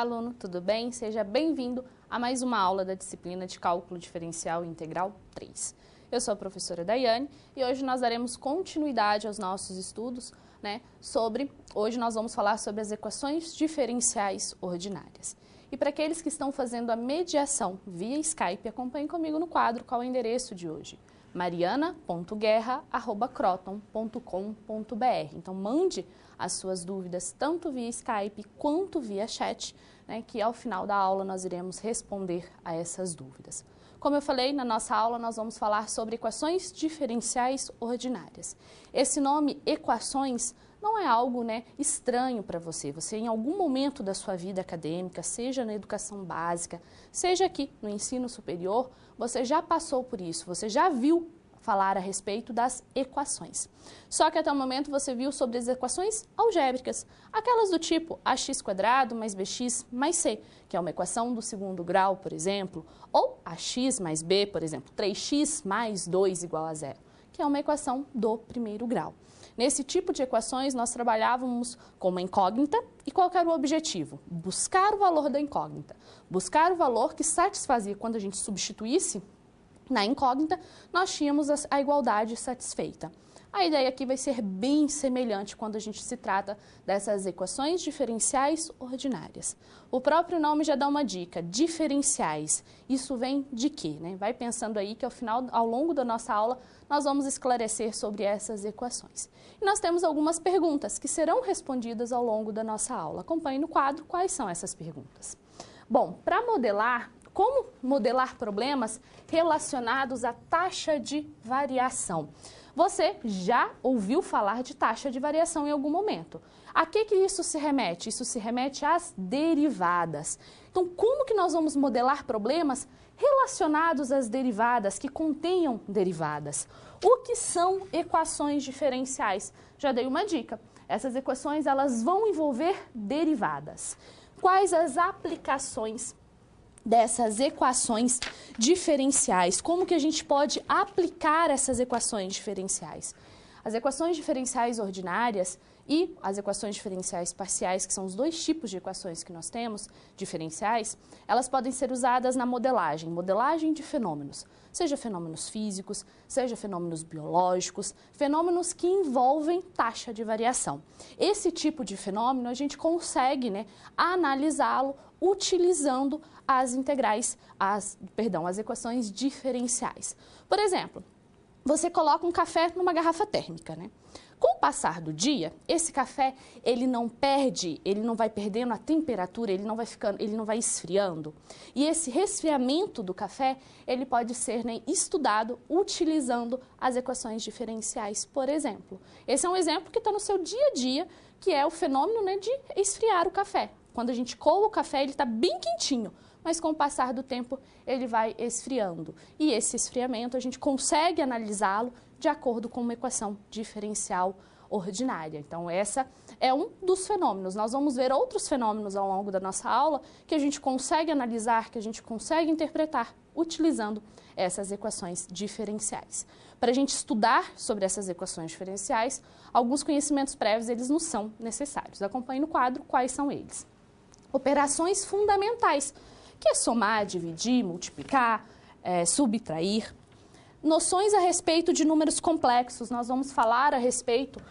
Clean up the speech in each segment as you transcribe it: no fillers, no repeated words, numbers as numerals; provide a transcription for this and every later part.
aluno, tudo bem? Seja bem-vindo a mais uma aula da disciplina de Cálculo Diferencial Integral 3. Eu sou a professora Daiane e hoje nós daremos continuidade aos nossos estudos, hoje nós vamos falar sobre as equações diferenciais ordinárias. E para aqueles que estão fazendo a mediação via Skype, acompanhem comigo no quadro qual é o endereço de hoje. mariana.guerra@croton.com.br. Então mande as suas dúvidas tanto via Skype quanto via chat, que ao final da aula nós iremos responder a essas dúvidas. Como eu falei, na nossa aula nós vamos falar sobre equações diferenciais ordinárias. Esse nome equações não é algo estranho para você. Você, em algum momento da sua vida acadêmica, seja na educação básica, seja aqui no ensino superior, você já passou por isso, você já viu falar a respeito das equações. Só que até o momento você viu sobre as equações algébricas, aquelas do tipo ax² mais bx mais c, que é uma equação do segundo grau, por exemplo, ou ax mais b, por exemplo, 3x mais 2 igual a 0, que é uma equação do primeiro grau. Nesse tipo de equações, nós trabalhávamos com uma incógnita e qual era o objetivo? Buscar o valor da incógnita, buscar o valor que satisfazia quando a gente substituísse na incógnita, nós tínhamos a igualdade satisfeita. A ideia aqui vai ser bem semelhante quando a gente se trata dessas equações diferenciais ordinárias. O próprio nome já dá uma dica, diferenciais. Isso vem de quê? Vai pensando aí que ao longo da nossa aula, nós vamos esclarecer sobre essas equações. E nós temos algumas perguntas que serão respondidas ao longo da nossa aula. Acompanhe no quadro quais são essas perguntas. Bom, para modelar, como modelar problemas relacionados à taxa de variação? Você já ouviu falar de taxa de variação em algum momento. A que isso se remete? Isso se remete às derivadas. Então, como que nós vamos modelar problemas relacionados às derivadas, que contenham derivadas? O que são equações diferenciais? Já dei uma dica. Essas equações elas vão envolver derivadas. Quais as aplicações dessas equações diferenciais? Como que a gente pode aplicar essas equações diferenciais? As equações diferenciais ordinárias e as equações diferenciais parciais, que são os dois tipos de equações que nós temos, diferenciais, elas podem ser usadas na modelagem de fenômenos, seja fenômenos físicos, seja fenômenos biológicos, fenômenos que envolvem taxa de variação. Esse tipo de fenômeno a gente consegue analisá-lo utilizando as as equações diferenciais. Por exemplo, você coloca um café numa garrafa térmica, Com o passar do dia, esse café, ele não vai perdendo a temperatura, ele não vai esfriando. E esse resfriamento do café, ele pode ser estudado utilizando as equações diferenciais, por exemplo. Esse é um exemplo que está no seu dia a dia, que é o fenômeno de esfriar o café. Quando a gente coa o café, ele está bem quentinho, mas com o passar do tempo ele vai esfriando. E esse esfriamento a gente consegue analisá-lo de acordo com uma equação diferencial ordinária. Então essa é um dos fenômenos. Nós vamos ver outros fenômenos ao longo da nossa aula que a gente consegue analisar, que a gente consegue interpretar utilizando essas equações diferenciais. Para a gente estudar sobre essas equações diferenciais, alguns conhecimentos prévios eles nos são necessários. Acompanhe no quadro quais são eles. Operações fundamentais, que é somar, dividir, multiplicar, subtrair. Noções a respeito de números complexos, nós vamos falar a respeito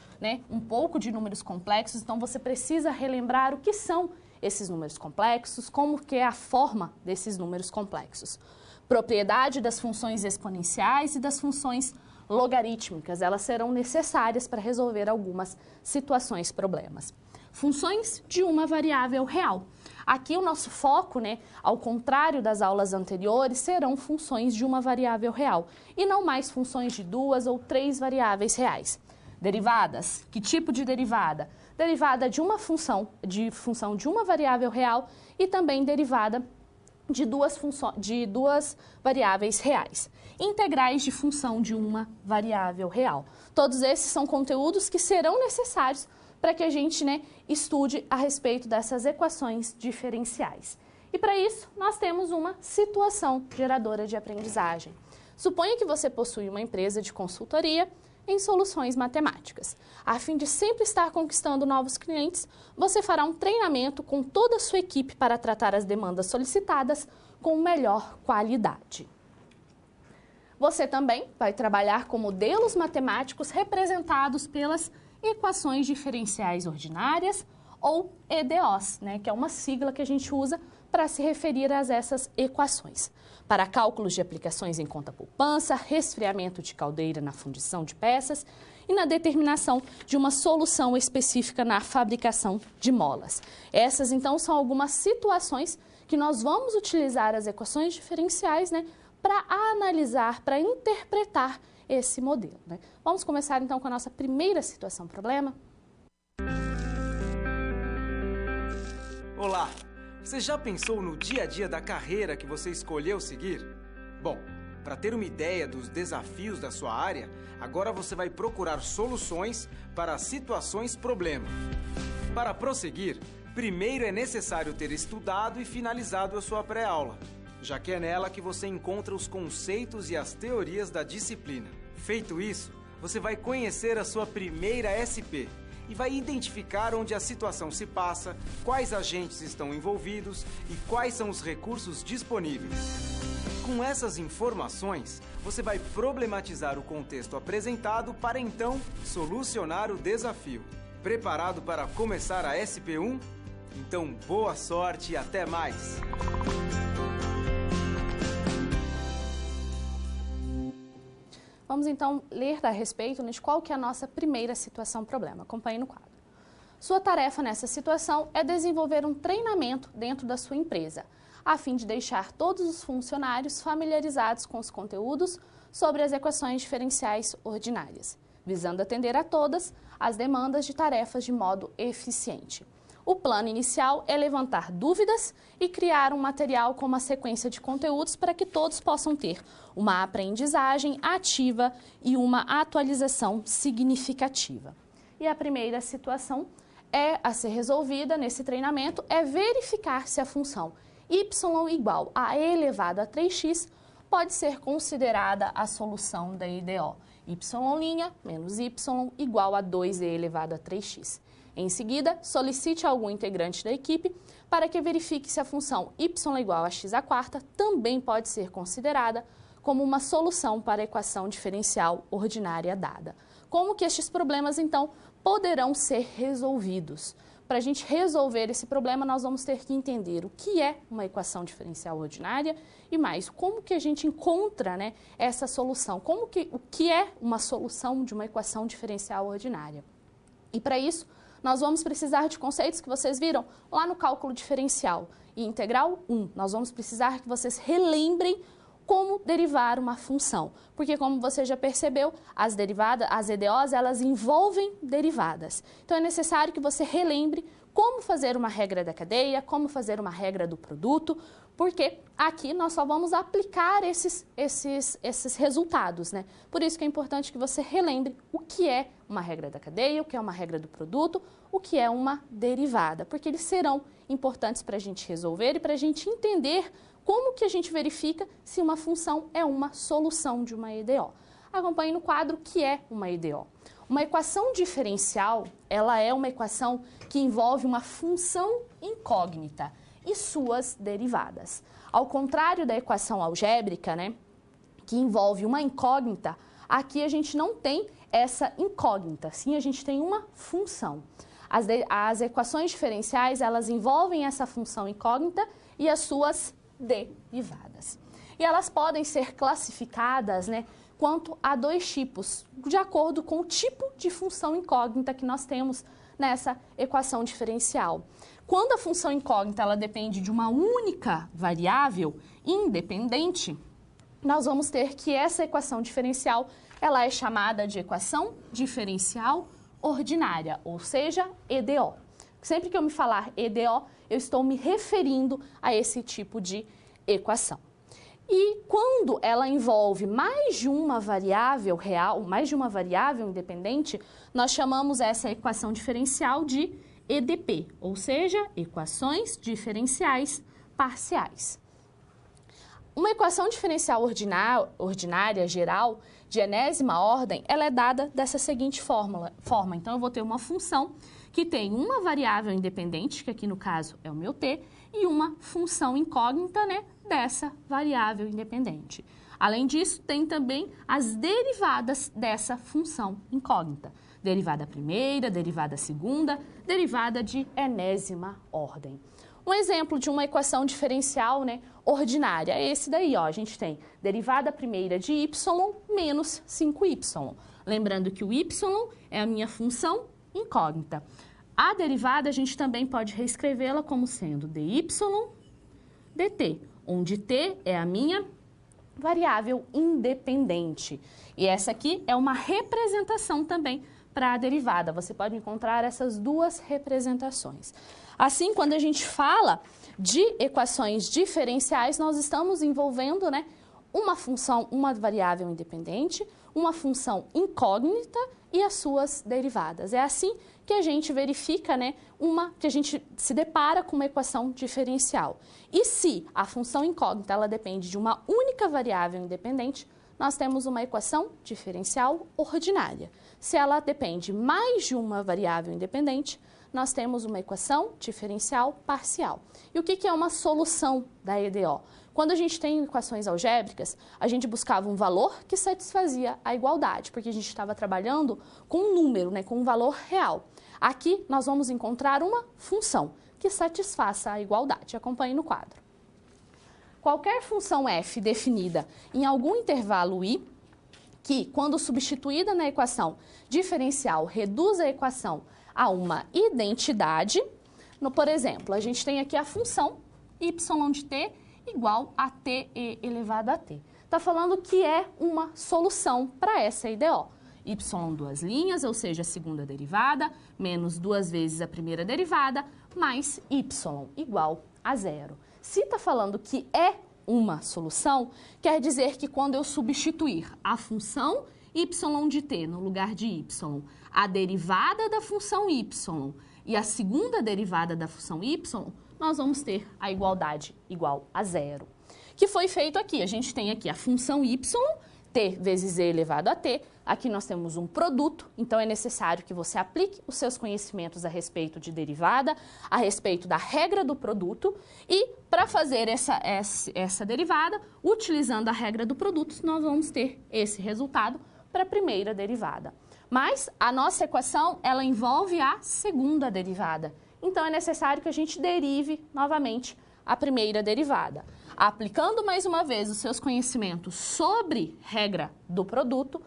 um pouco de números complexos, então você precisa relembrar o que são esses números complexos, como que é a forma desses números complexos. Propriedade das funções exponenciais e das funções logarítmicas, elas serão necessárias para resolver algumas situações, problemas. Funções de uma variável real. Aqui o nosso foco, ao contrário das aulas anteriores, serão funções de uma variável real e não mais funções de 2 ou 3 variáveis reais. Derivadas. Que tipo de derivada? Derivada de uma função de uma variável real e também derivada de duas variáveis reais. Integrais de função de uma variável real. Todos esses são conteúdos que serão necessários para que a gente estude a respeito dessas equações diferenciais. E para isso, nós temos uma situação geradora de aprendizagem. Suponha que você possui uma empresa de consultoria em soluções matemáticas. A fim de sempre estar conquistando novos clientes, você fará um treinamento com toda a sua equipe para tratar as demandas solicitadas com melhor qualidade. Você também vai trabalhar com modelos matemáticos representados pelas equações diferenciais ordinárias ou EDOs, né, que é uma sigla que a gente usa para se referir a essas equações. Para cálculos de aplicações em conta-poupança, resfriamento de caldeira na fundição de peças e na determinação de uma solução específica na fabricação de molas. Essas, então, são algumas situações que nós vamos utilizar as equações diferenciais, né, para analisar, para interpretar esse modelo, né? Vamos começar, então, com a nossa primeira situação-problema. Olá! Você já pensou no dia a dia da carreira que você escolheu seguir? Bom, para ter uma ideia dos desafios da sua área, agora você vai procurar soluções para situações-problema. Para prosseguir, primeiro é necessário ter estudado e finalizado a sua pré-aula, já que é nela que você encontra os conceitos e as teorias da disciplina. Feito isso, você vai conhecer a sua primeira SP, e vai identificar onde a situação se passa, quais agentes estão envolvidos e quais são os recursos disponíveis. Com essas informações, você vai problematizar o contexto apresentado para então solucionar o desafio. Preparado para começar a SP1? Então, boa sorte e até mais! Vamos, então, ler a respeito de qual que é a nossa primeira situação-problema. Acompanhe no quadro. Sua tarefa nessa situação é desenvolver um treinamento dentro da sua empresa, a fim de deixar todos os funcionários familiarizados com os conteúdos sobre as equações diferenciais ordinárias, visando atender a todas as demandas de tarefas de modo eficiente. O plano inicial é levantar dúvidas e criar um material com uma sequência de conteúdos para que todos possam ter uma aprendizagem ativa e uma atualização significativa. E a primeira situação a ser resolvida nesse treinamento é verificar se a função y igual a e elevado a 3x pode ser considerada a solução da EDO. Y' menos y igual a 2e elevado a 3x. Em seguida, solicite a algum integrante da equipe para que verifique se a função y igual a x² também pode ser considerada como uma solução para a equação diferencial ordinária dada. Como que estes problemas, então, poderão ser resolvidos? Para a gente resolver esse problema, nós vamos ter que entender o que é uma equação diferencial ordinária e mais, como que a gente encontra, né, essa solução, o que é uma solução de uma equação diferencial ordinária. E para isso, nós vamos precisar de conceitos que vocês viram lá no cálculo diferencial e integral 1. Nós vamos precisar que vocês relembrem como derivar uma função, porque como você já percebeu, as EDOs, elas envolvem derivadas. Então é necessário que você relembre como fazer uma regra da cadeia, como fazer uma regra do produto, porque aqui nós só vamos aplicar esses resultados, né? Por isso que é importante que você relembre o que é uma regra da cadeia, o que é uma regra do produto, o que é uma derivada, porque eles serão importantes para a gente resolver e para a gente entender como que a gente verifica se uma função é uma solução de uma EDO. Acompanhe no quadro o que é uma EDO. Uma equação diferencial, ela é uma equação que envolve uma função incógnita e suas derivadas. Ao contrário da equação algébrica, né, que envolve uma incógnita, aqui a gente não tem essa incógnita, sim, a gente tem uma função. As equações diferenciais, elas envolvem essa função incógnita e as suas derivadas. E elas podem ser classificadas, né, quanto a dois tipos, de acordo com o tipo de função incógnita que nós temos nessa equação diferencial. Quando a função incógnita ela depende de uma única variável independente, nós vamos ter que essa equação diferencial ela é chamada de equação diferencial ordinária, ou seja, EDO. Sempre que eu me falar EDO, eu estou me referindo a esse tipo de equação. E quando ela envolve mais de uma variável real, mais de uma variável independente, nós chamamos essa equação diferencial de EDP, ou seja, equações diferenciais parciais. Uma equação diferencial ordinária geral de enésima ordem, ela é dada dessa seguinte forma. Então, eu vou ter uma função que tem uma variável independente, que aqui no caso é o meu t, e uma função incógnita, né, dessa variável independente. Além disso, tem também as derivadas dessa função incógnita. Derivada primeira, derivada segunda, derivada de enésima ordem. Um exemplo de uma equação diferencial, né, ordinária é esse daí, ó. A gente tem derivada primeira de y menos 5y. Lembrando que o y é a minha função incógnita. A derivada a gente também pode reescrevê-la como sendo dy dt, onde t é a minha variável independente. E essa aqui é uma representação também para a derivada. Você pode encontrar essas duas representações. Assim, quando a gente fala de equações diferenciais, nós estamos envolvendo, né, uma função, uma variável independente, uma função incógnita e as suas derivadas. É assim que a gente verifica, né, que a gente se depara com uma equação diferencial. E se a função incógnita ela depende de uma única variável independente, nós temos uma equação diferencial ordinária. Se ela depende mais de uma variável independente, nós temos uma equação diferencial parcial. E o que é uma solução da EDO? Quando a gente tem equações algébricas, a gente buscava um valor que satisfazia a igualdade, porque a gente estava trabalhando com um número, né, com um valor real. Aqui nós vamos encontrar uma função que satisfaça a igualdade. Acompanhe no quadro. Qualquer função f definida em algum intervalo i, que, quando substituída na equação diferencial, reduz a equação a uma identidade. Por exemplo, a gente tem aqui a função y de t igual a t elevado a t. Está falando que é uma solução para essa IDO. Y duas linhas, ou seja, a segunda derivada, menos duas vezes a primeira derivada, mais y igual a zero. Se está falando que é uma solução, quer dizer que quando eu substituir a função y de t no lugar de y, a derivada da função y e a segunda derivada da função y, nós vamos ter a igualdade igual a zero. Que foi feito aqui? A gente tem aqui a função y, t vezes e elevado a t. Aqui nós temos um produto, então é necessário que você aplique os seus conhecimentos a respeito de derivada, a respeito da regra do produto, e para fazer essa derivada, utilizando a regra do produto, nós vamos ter esse resultado para a primeira derivada. Mas a nossa equação, ela envolve a segunda derivada, então é necessário que a gente derive novamente a primeira derivada. Aplicando mais uma vez os seus conhecimentos sobre regra do produto,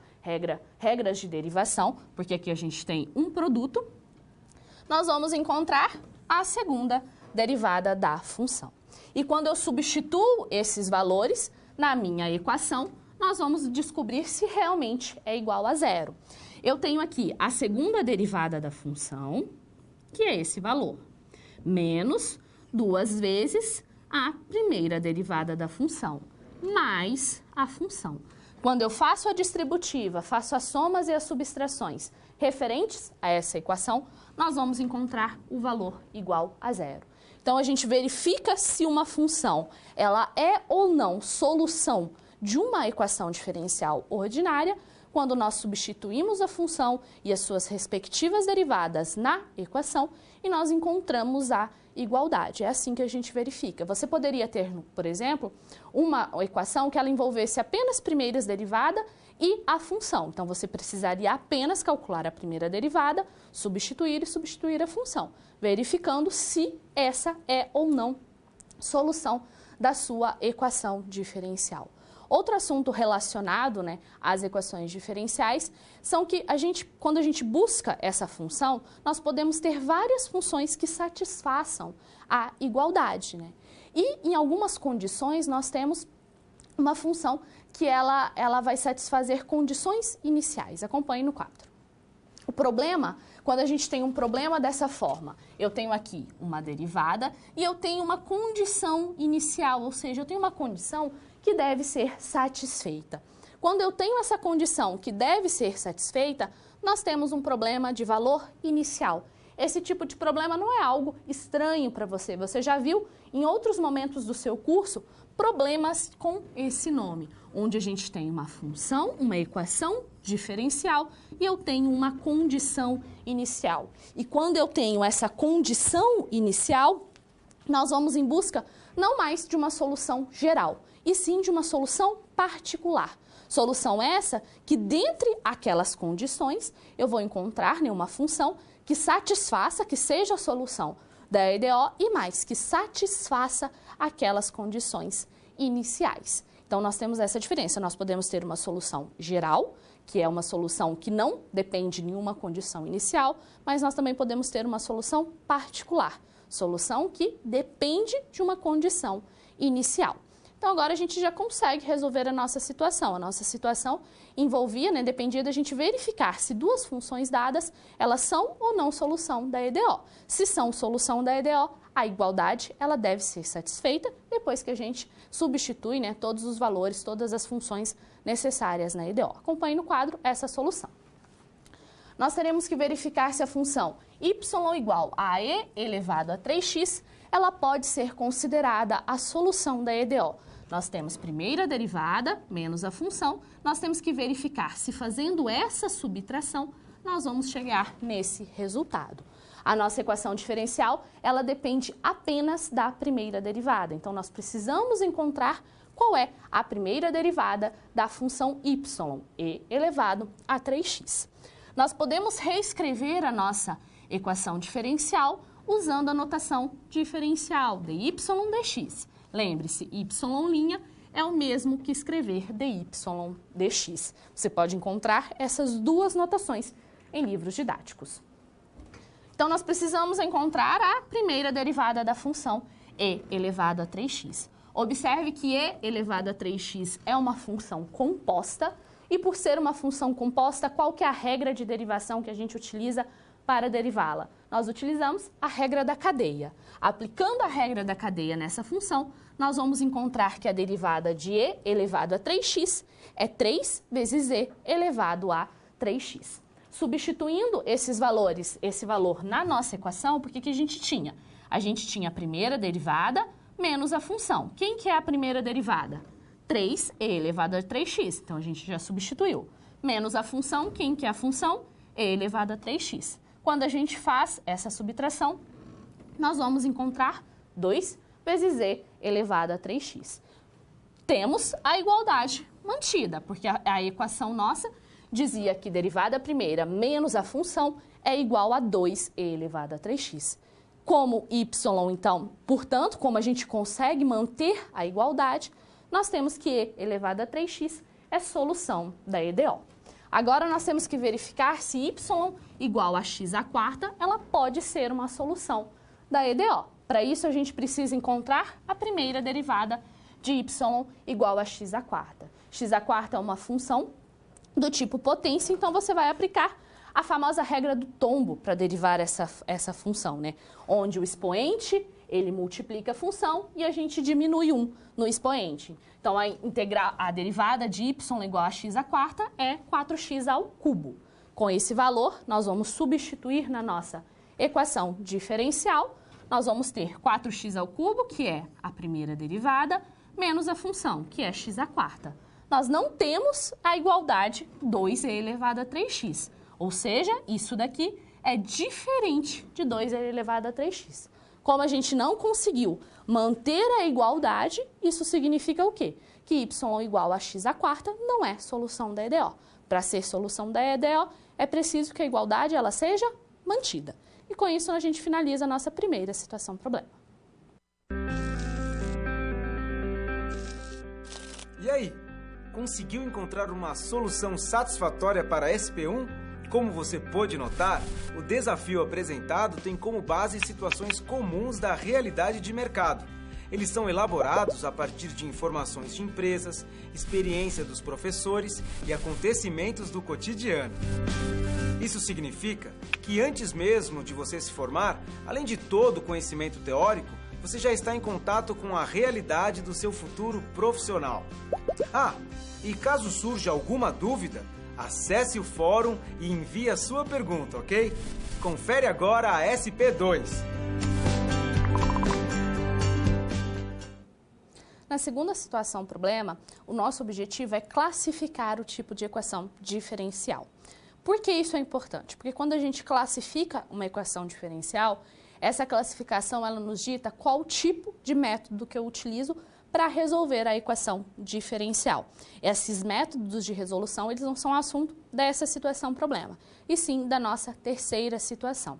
regras de derivação, porque aqui a gente tem um produto, nós vamos encontrar a segunda derivada da função. E quando eu substituo esses valores na minha equação, nós vamos descobrir se realmente é igual a zero. Eu tenho aqui a segunda derivada da função, que é esse valor, menos duas vezes a primeira derivada da função, mais a função. Quando eu faço a distributiva, faço as somas e as subtrações referentes a essa equação, nós vamos encontrar o valor igual a zero. Então, a gente verifica se uma função ela é ou não solução de uma equação diferencial ordinária quando nós substituímos a função e as suas respectivas derivadas na equação e nós encontramos a igualdade. É assim que a gente verifica. Você poderia ter, por exemplo, uma equação que ela envolvesse apenas primeiras derivada e a função. Então, você precisaria apenas calcular a primeira derivada, substituir e substituir a função, verificando se essa é ou não solução da sua equação diferencial. Outro assunto relacionado, né, às equações diferenciais são que quando a gente busca essa função, nós podemos ter várias funções que satisfaçam a igualdade, né? E em algumas condições nós temos uma função que ela vai satisfazer condições iniciais. Acompanhe no quadro. O problema, quando a gente tem um problema dessa forma, eu tenho aqui uma derivada e eu tenho uma condição inicial, ou seja, eu tenho uma condição que deve ser satisfeita. Quando eu tenho essa condição que deve ser satisfeita, nós temos um problema de valor inicial. esse tipo de problema não é algo estranho para você. Você já viu em outros momentos do seu curso problemas com esse nome, onde a gente tem uma função, uma equação diferencial e eu tenho uma condição inicial. E quando eu tenho essa condição inicial, nós vamos em busca não mais de uma solução geral, e sim de uma solução particular. Solução essa que, dentre aquelas condições, eu vou encontrar uma função que satisfaça, que seja a solução da EDO e mais, que satisfaça aquelas condições iniciais. Então, nós temos essa diferença. Nós podemos ter uma solução geral, que é uma solução que não depende de nenhuma condição inicial, mas nós também podemos ter uma solução particular, solução que depende de uma condição inicial. Então, agora a gente já consegue resolver a nossa situação. A nossa situação envolvia, dependia da gente verificar se duas funções dadas, elas são ou não solução da EDO. Se são solução da EDO, a igualdade ela deve ser satisfeita depois que a gente substitui todos os valores, todas as funções necessárias na EDO. Acompanhe no quadro essa solução. Nós teremos que verificar se a função y igual a e elevado a 3x, ela pode ser considerada a solução da EDO. Nós temos primeira derivada menos a função, nós temos que verificar se fazendo essa subtração, nós vamos chegar nesse resultado. A nossa equação diferencial, ela depende apenas da primeira derivada. Então, nós precisamos encontrar qual é a primeira derivada da função y, e elevado a 3x. Nós podemos reescrever a nossa equação diferencial usando a notação diferencial, dy dx. Lembre-se, y' é o mesmo que escrever dy dx. Você pode encontrar essas duas notações em livros didáticos. Então, nós precisamos encontrar a primeira derivada da função e elevado a 3x. Observe que e elevado a 3x é uma função composta e, por ser uma função composta, qual que é a regra de derivação que a gente utiliza para derivá-la? Nós utilizamos a regra da cadeia. Aplicando a regra da cadeia nessa função, nós vamos encontrar que a derivada de e elevado a 3x é 3 vezes e elevado a 3x. Substituindo esses valores, esse valor na nossa equação, por que a gente tinha? A gente tinha a primeira derivada menos a função. Quem que é a primeira derivada? 3e elevado a 3x. Então, a gente já substituiu. Menos a função, quem que é a função? E elevado a 3x. Quando a gente faz essa subtração, nós vamos encontrar 2 vezes e elevado a 3x. Temos a igualdade mantida, porque a equação nossa dizia que derivada primeira menos a função é igual a 2e elevado a 3x. Como y, então, portanto, como a gente consegue manter a igualdade, nós temos que e elevado a 3x é solução da EDO. Agora, nós temos que verificar se y igual a x², ela pode ser uma solução da EDO. Para isso, a gente precisa encontrar a primeira derivada de y igual a x². x² é uma função do tipo potência, então você vai aplicar a famosa regra do tombo para derivar essa função, onde o expoente ele multiplica a função e a gente diminui 1 no expoente. Então, a derivada de y igual a x² é 4x². Com esse valor, nós vamos substituir na nossa equação diferencial. Nós vamos ter 4x², que é a primeira derivada, menos a função, que é x². Nós não temos a igualdade 2e elevado a 3x. Ou seja, isso daqui é diferente de 2e elevado a 3x. Como a gente não conseguiu manter a igualdade, isso significa o quê? Que y igual a x² não é solução da EDO. Para ser solução da EDO, é preciso que a igualdade ela seja mantida. E com isso, a gente finaliza a nossa primeira situação-problema. E aí, conseguiu encontrar uma solução satisfatória para SP1? Como você pôde notar, o desafio apresentado tem como base situações comuns da realidade de mercado. Eles são elaborados a partir de informações de empresas, experiência dos professores e acontecimentos do cotidiano. Isso significa que antes mesmo de você se formar, além de todo o conhecimento teórico, você já está em contato com a realidade do seu futuro profissional. Ah, e caso surja alguma dúvida, Acesse o fórum e envie a sua pergunta, ok? Confere agora a SP2. Na segunda situação problema, o nosso objetivo é classificar o tipo de equação diferencial. Por que isso é importante? Porque quando a gente classifica uma equação diferencial, essa classificação ela nos dita qual tipo de método que eu utilizo para resolver a equação diferencial. Esses métodos de resolução, eles não são assunto dessa situação problema, e sim da nossa terceira situação.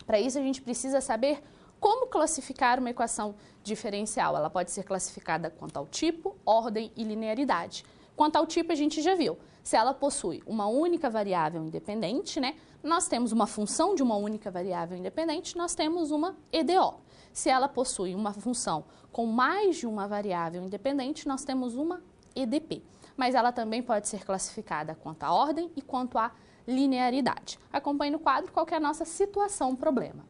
Para isso, a gente precisa saber como classificar uma equação diferencial. Ela pode ser classificada quanto ao tipo, ordem e linearidade. Quanto ao tipo, a gente já viu. Se ela possui uma única variável independente, né, nós temos uma função de uma única variável independente, nós temos uma EDO. Se ela possui uma função com mais de uma variável independente, nós temos uma EDP. Mas ela também pode ser classificada quanto à ordem e quanto à linearidade. Acompanhe no quadro qual que é a nossa situação problema.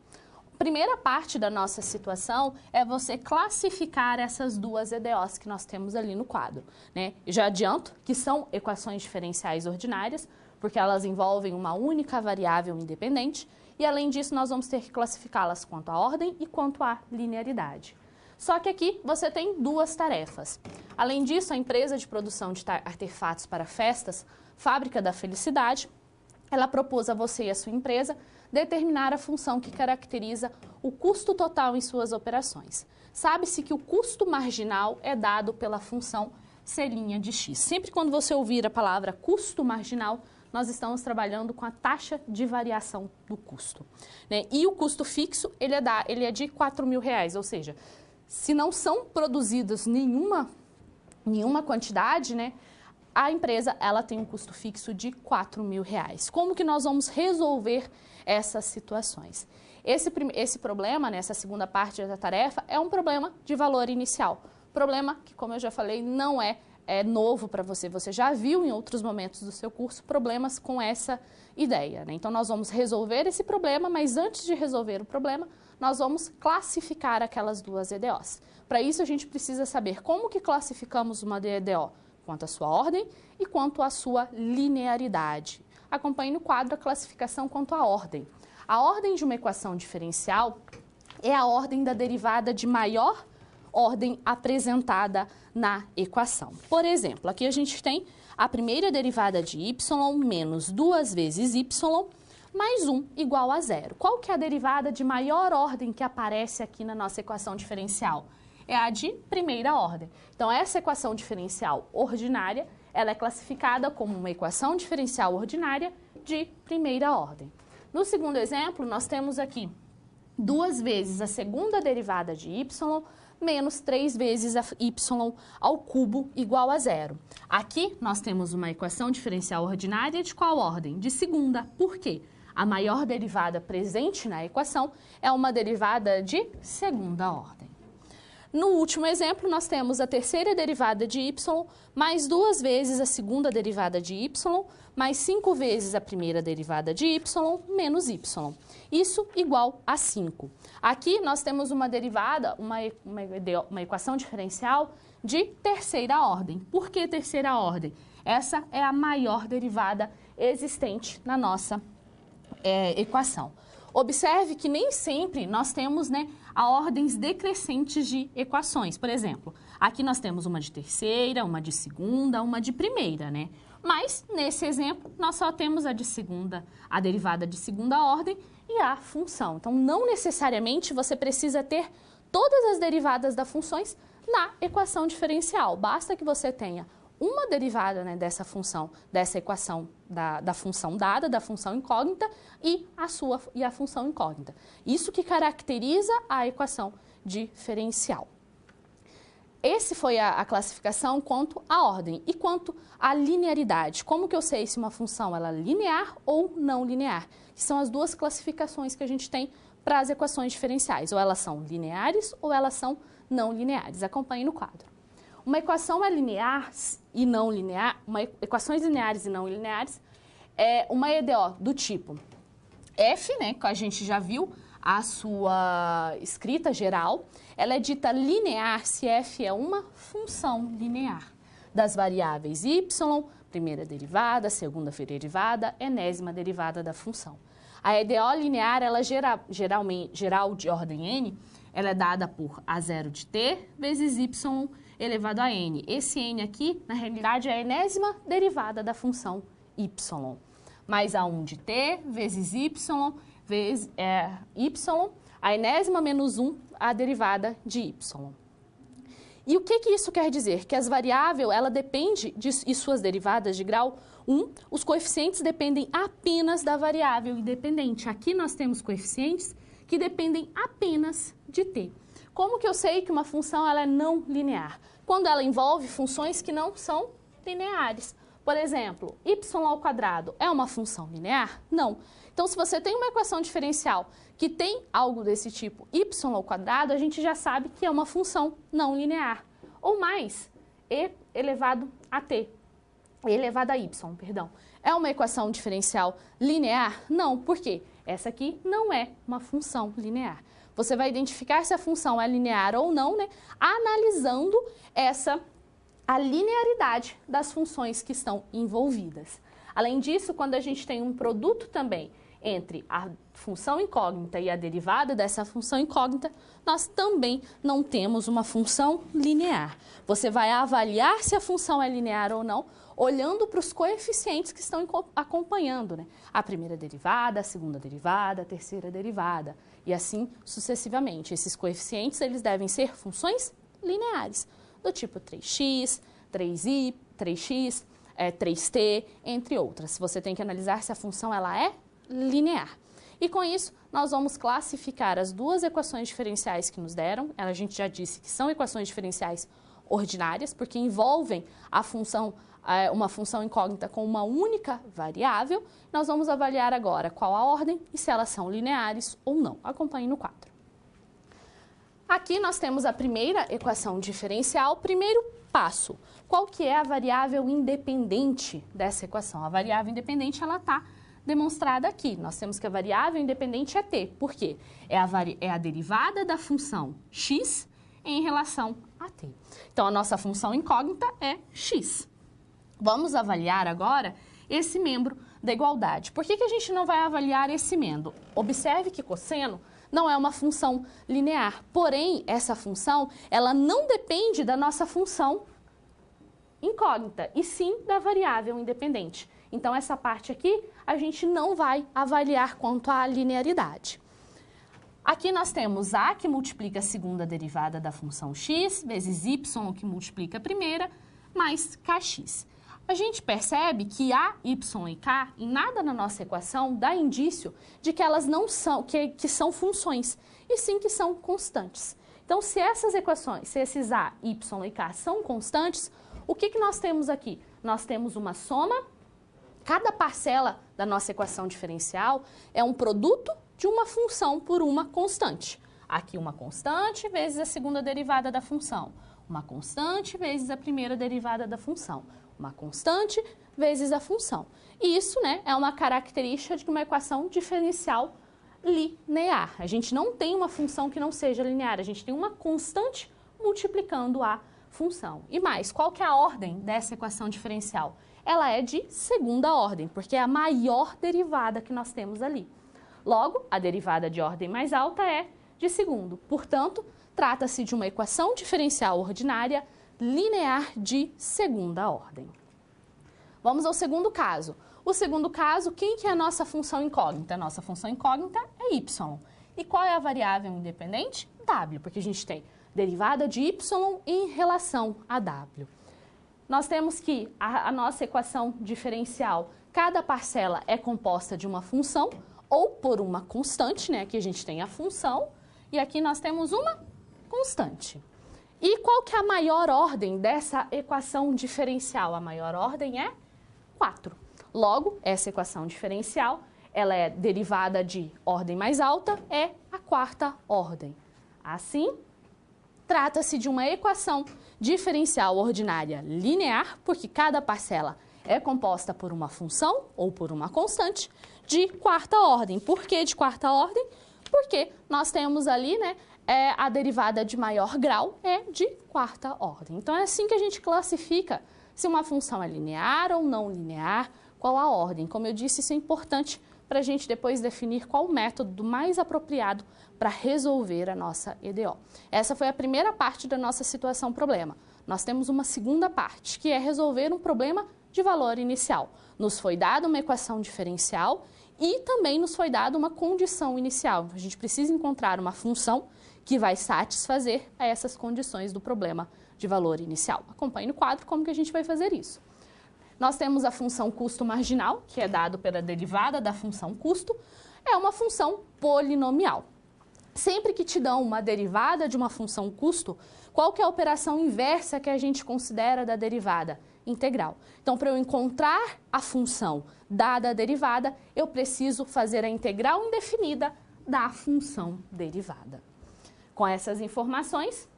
A primeira parte da nossa situação é você classificar essas duas EDOs que nós temos ali no quadro, né? Já adianto que são equações diferenciais ordinárias, porque elas envolvem uma única variável independente, e além disso nós vamos ter que classificá-las quanto à ordem e quanto à linearidade. Só que aqui você tem duas tarefas. Além disso, a empresa de produção de artefatos para festas, Fábrica da Felicidade, ela propôs a você e a sua empresa determinar a função que caracteriza o custo total em suas operações. Sabe-se que o custo marginal é dado pela função C' de x. Sempre quando você ouvir a palavra custo marginal, nós estamos trabalhando com a taxa de variação do custo, né? E o custo fixo, ele é de R$4.000, ou seja, se não são produzidas nenhuma quantidade, né, a empresa ela tem um custo fixo de R$4.000. Como que nós vamos resolver essas situações? Esse problema, nessa segunda parte da tarefa, é um problema de valor inicial. Problema que, como eu já falei, não é novo para você. Você já viu em outros momentos do seu curso problemas com essa ideia, né? Então, nós vamos resolver esse problema, mas antes de resolver o problema, nós vamos classificar aquelas duas EDOs. Para isso, a gente precisa saber como que classificamos uma EDO quanto à sua ordem e quanto à sua linearidade. Acompanhe no quadro a classificação quanto à ordem. A ordem de uma equação diferencial é a ordem da derivada de maior ordem apresentada na equação. Por exemplo, aqui a gente tem a primeira derivada de y menos 2 vezes y mais 1 igual a 0. Qual que é a derivada de maior ordem que aparece aqui na nossa equação diferencial? É a de primeira ordem. Então, essa equação diferencial ordinária, ela é classificada como uma equação diferencial ordinária de primeira ordem. No segundo exemplo, nós temos aqui 2 vezes a segunda derivada de y menos 3 vezes a y ao cubo igual a 0. Aqui nós temos uma equação diferencial ordinária de qual ordem? De segunda. Por quê? A maior derivada presente na equação é uma derivada de segunda ordem. No último exemplo, nós temos a terceira derivada de y mais 2 vezes a segunda derivada de y mais 5 vezes a primeira derivada de y menos y. Isso igual a 5. Aqui nós temos uma derivada, uma equação diferencial de terceira ordem. Por que terceira ordem? Essa é a maior derivada existente na nossa equação. Observe que nem sempre nós temos, né, a ordens decrescentes de equações. Por exemplo, aqui nós temos uma de terceira, uma de segunda, uma de primeira, né? Mas, nesse exemplo, nós só temos a derivada de segunda ordem e a função. Então, não necessariamente você precisa ter todas as derivadas das funções na equação diferencial. Basta que você tenha uma derivada, né, dessa função, dessa equação da função dada, da função incógnita e a função incógnita. Isso que caracteriza a equação diferencial. Esse foi a classificação quanto à ordem. E quanto à linearidade? Como que eu sei se uma função ela é linear ou não linear? Que são as duas classificações que a gente tem para as equações diferenciais. Ou elas são lineares ou elas são não lineares. Acompanhe no quadro. Uma equação é linear e não linear, equações lineares e não lineares é uma EDO do tipo f, né, que a gente já viu a sua escrita geral, ela é dita linear se f é uma função linear das variáveis y primeira derivada, segunda derivada, enésima derivada da função. A EDO linear, ela geral de ordem n, ela é dada por A0 de t vezes y elevado a n. Esse n aqui, na realidade, é a enésima derivada da função y. Mais A1 de t vezes y vezes y, a enésima menos 1, a derivada de y. E o que isso quer dizer? Que as variáveis, ela depende e suas derivadas de grau 1, os coeficientes dependem apenas da variável independente. Aqui nós temos coeficientes que dependem apenas de t. Como que eu sei que uma função ela é não linear? Quando ela envolve funções que não são lineares. Por exemplo, y ao quadrado é uma função linear? Não. Então, se você tem uma equação diferencial que tem algo desse tipo, y ao quadrado, a gente já sabe que é uma função não linear. Ou mais, e elevado a t, e elevado a y, perdão. É uma equação diferencial linear? Não. Por quê? Essa aqui não é uma função linear. Você vai identificar se a função é linear ou não, né? Analisando a linearidade das funções que estão envolvidas. Além disso, quando a gente tem um produto também entre a função incógnita e a derivada dessa função incógnita, nós também não temos uma função linear. Você vai avaliar se a função é linear ou não, olhando para os coeficientes que estão acompanhando, né? A primeira derivada, a segunda derivada, a terceira derivada, e assim sucessivamente. Esses coeficientes, eles devem ser funções lineares, do tipo 3x, 3y, 3x, 3t, entre outras. Você tem que analisar se a função ela é linear. E com isso, nós vamos classificar as duas equações diferenciais que nos deram. A gente já disse que são equações diferenciais ordinárias, porque envolvem uma função incógnita com uma única variável. Nós vamos avaliar agora qual a ordem e se elas são lineares ou não. Acompanhe no quadro. Aqui nós temos a primeira equação diferencial. Primeiro passo, qual que é a variável independente dessa equação? A variável independente, ela está demonstrada aqui. Nós temos que a variável independente é t. Por quê? É a derivada da função x em relação a t. Então, a nossa função incógnita é x. Vamos avaliar agora esse membro da igualdade. Por que a gente não vai avaliar esse membro? Observe que cosseno não é uma função linear. Porém, essa função, ela não depende da nossa função incógnita, e sim da variável independente. Então, essa parte aqui, a gente não vai avaliar quanto à linearidade. Aqui nós temos a que multiplica a segunda derivada da função x, vezes y, que multiplica a primeira, mais kx. A gente percebe que a, y e k, em nada na nossa equação, dá indício de que elas não são, que são funções, e sim que são constantes. Então, se essas equações, se esses a, y e k são constantes, o que nós temos aqui? Nós temos uma soma. Cada parcela da nossa equação diferencial é um produto de uma função por uma constante. Aqui uma constante vezes a segunda derivada da função. Uma constante vezes a primeira derivada da função. Uma constante vezes a função. E isso, né, é uma característica de uma equação diferencial linear. A gente não tem uma função que não seja linear, a gente tem uma constante multiplicando a função. E mais, qual que é a ordem dessa equação diferencial? Ela é de segunda ordem, porque é a maior derivada que nós temos ali. Logo, a derivada de ordem mais alta é de segundo. Portanto, trata-se de uma equação diferencial ordinária linear de segunda ordem. Vamos ao segundo caso. O segundo caso, quem que é a nossa função incógnita? A nossa função incógnita é y. E qual é a variável independente? W, porque a gente tem derivada de y em relação a w. Nós temos que a nossa equação diferencial, cada parcela é composta de uma função ou por uma constante, né? Aqui a gente tem a função e aqui nós temos uma constante. E qual que é a maior ordem dessa equação diferencial? A maior ordem é 4. Logo, essa equação diferencial, ela é derivada de ordem mais alta, é a quarta ordem. Assim, trata-se de uma equação diferencial ordinária linear, porque cada parcela é composta por uma função ou por uma constante de quarta ordem. Por que de quarta ordem? Porque nós temos ali, né, a derivada de maior grau é de quarta ordem. Então, é assim que a gente classifica se uma função é linear ou não linear, qual a ordem. Como eu disse, isso é importante para a gente depois definir qual o método mais apropriado para resolver a nossa EDO. Essa foi a primeira parte da nossa situação-problema. Nós temos uma segunda parte, que é resolver um problema de valor inicial. Nos foi dada uma equação diferencial e também nos foi dada uma condição inicial. A gente precisa encontrar uma função que vai satisfazer a essas condições do problema de valor inicial. Acompanhe no quadro como que a gente vai fazer isso. Nós temos a função custo marginal, que é dado pela derivada da função custo, é uma função polinomial. Sempre que te dão uma derivada de uma função custo, qual que é a operação inversa que a gente considera da derivada? Integral. Então, para eu encontrar a função dada a derivada, eu preciso fazer a integral indefinida da função derivada. Com essas informações,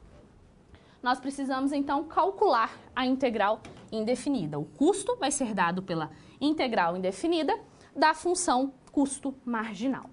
nós precisamos, então, calcular a integral indefinida. O custo vai ser dado pela integral indefinida da função custo marginal.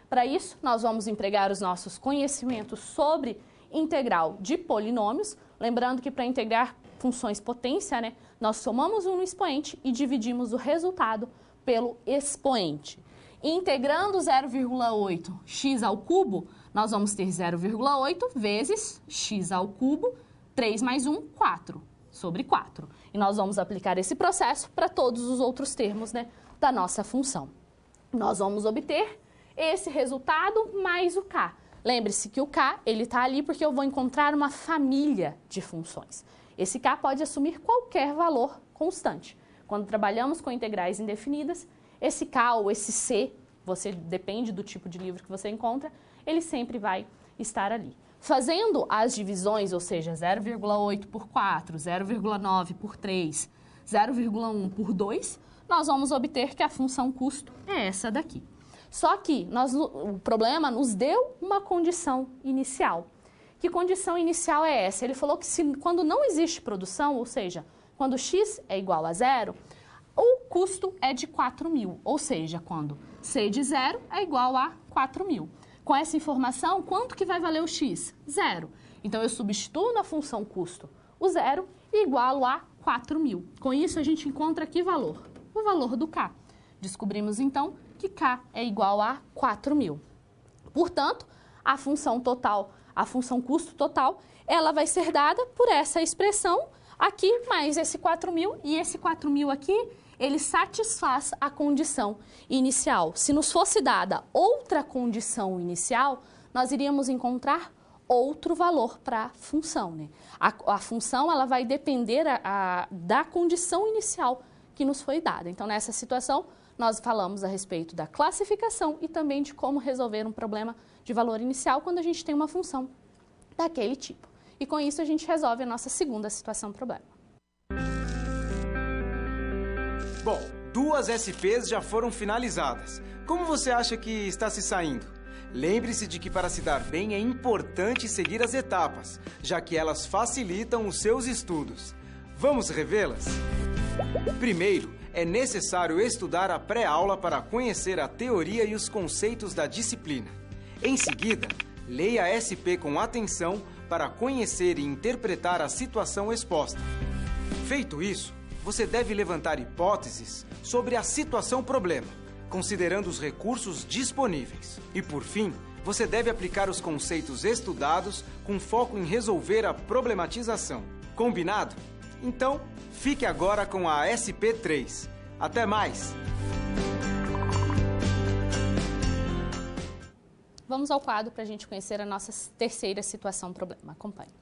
Para isso, nós vamos empregar os nossos conhecimentos sobre integral de polinômios, lembrando que para integrar funções potência, né, nós somamos um no expoente e dividimos o resultado pelo expoente. Integrando 0,8 x ao cubo, nós vamos ter 0,8 vezes x ao cubo, 3 mais 1, 4, sobre 4. E nós vamos aplicar esse processo para todos os outros termos, né, da nossa função. Nós vamos obter esse resultado mais o k. Lembre-se que o k ele está ali porque eu vou encontrar uma família de funções. Esse k pode assumir qualquer valor constante. Quando trabalhamos com integrais indefinidas, esse k ou esse c, depende do tipo de livro que você encontra, ele sempre vai estar ali. Fazendo as divisões, ou seja, 0,8 por 4, 0,9 por 3, 0,1 por 2, nós vamos obter que a função custo é essa daqui. Só que o problema nos deu uma condição inicial. Que condição inicial é essa? Ele falou que quando não existe produção, ou seja, quando x é igual a zero, o custo é de 4.000, ou seja, quando c de zero é igual a 4.000. Com essa informação, quanto que vai valer o x? Zero. Então, eu substituo na função custo o zero e igualo a 4.000. Com isso, a gente encontra que valor? O valor do k. Descobrimos, então, que k é igual a 4.000. Portanto, a função total, a função custo total, ela vai ser dada por essa expressão aqui, mais esse 4.000, e esse 4.000 aqui, ele satisfaz a condição inicial. Se nos fosse dada outra condição inicial, nós iríamos encontrar outro valor para a função, né? A função ela vai depender da condição inicial que nos foi dada. Então, nessa situação, nós falamos a respeito da classificação e também de como resolver um problema de valor inicial quando a gente tem uma função daquele tipo. E com isso a gente resolve a nossa segunda situação-problema. Bom, 2 SPs já foram finalizadas. Como você acha que está se saindo? Lembre-se de que para se dar bem é importante seguir as etapas, já que elas facilitam os seus estudos. Vamos revê-las? Primeiro, é necessário estudar a pré-aula para conhecer a teoria e os conceitos da disciplina. Em seguida, leia a SP com atenção para conhecer e interpretar a situação exposta. Feito isso, você deve levantar hipóteses sobre a situação-problema, considerando os recursos disponíveis. E, por fim, você deve aplicar os conceitos estudados com foco em resolver a problematização. Combinado? Então, fique agora com a SP3. Até mais! Vamos ao quadro para a gente conhecer a nossa terceira situação-problema. Acompanhe.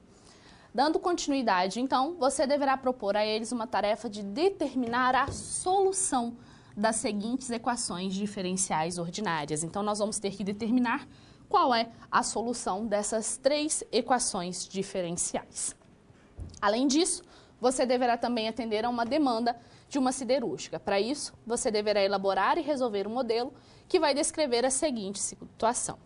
Dando continuidade, então, você deverá propor a eles uma tarefa de determinar a solução das seguintes equações diferenciais ordinárias. Então, nós vamos ter que determinar qual é a solução dessas 3 equações diferenciais. Além disso, você deverá também atender a uma demanda de uma siderúrgica. Para isso, você deverá elaborar e resolver um modelo que vai descrever a seguinte situação.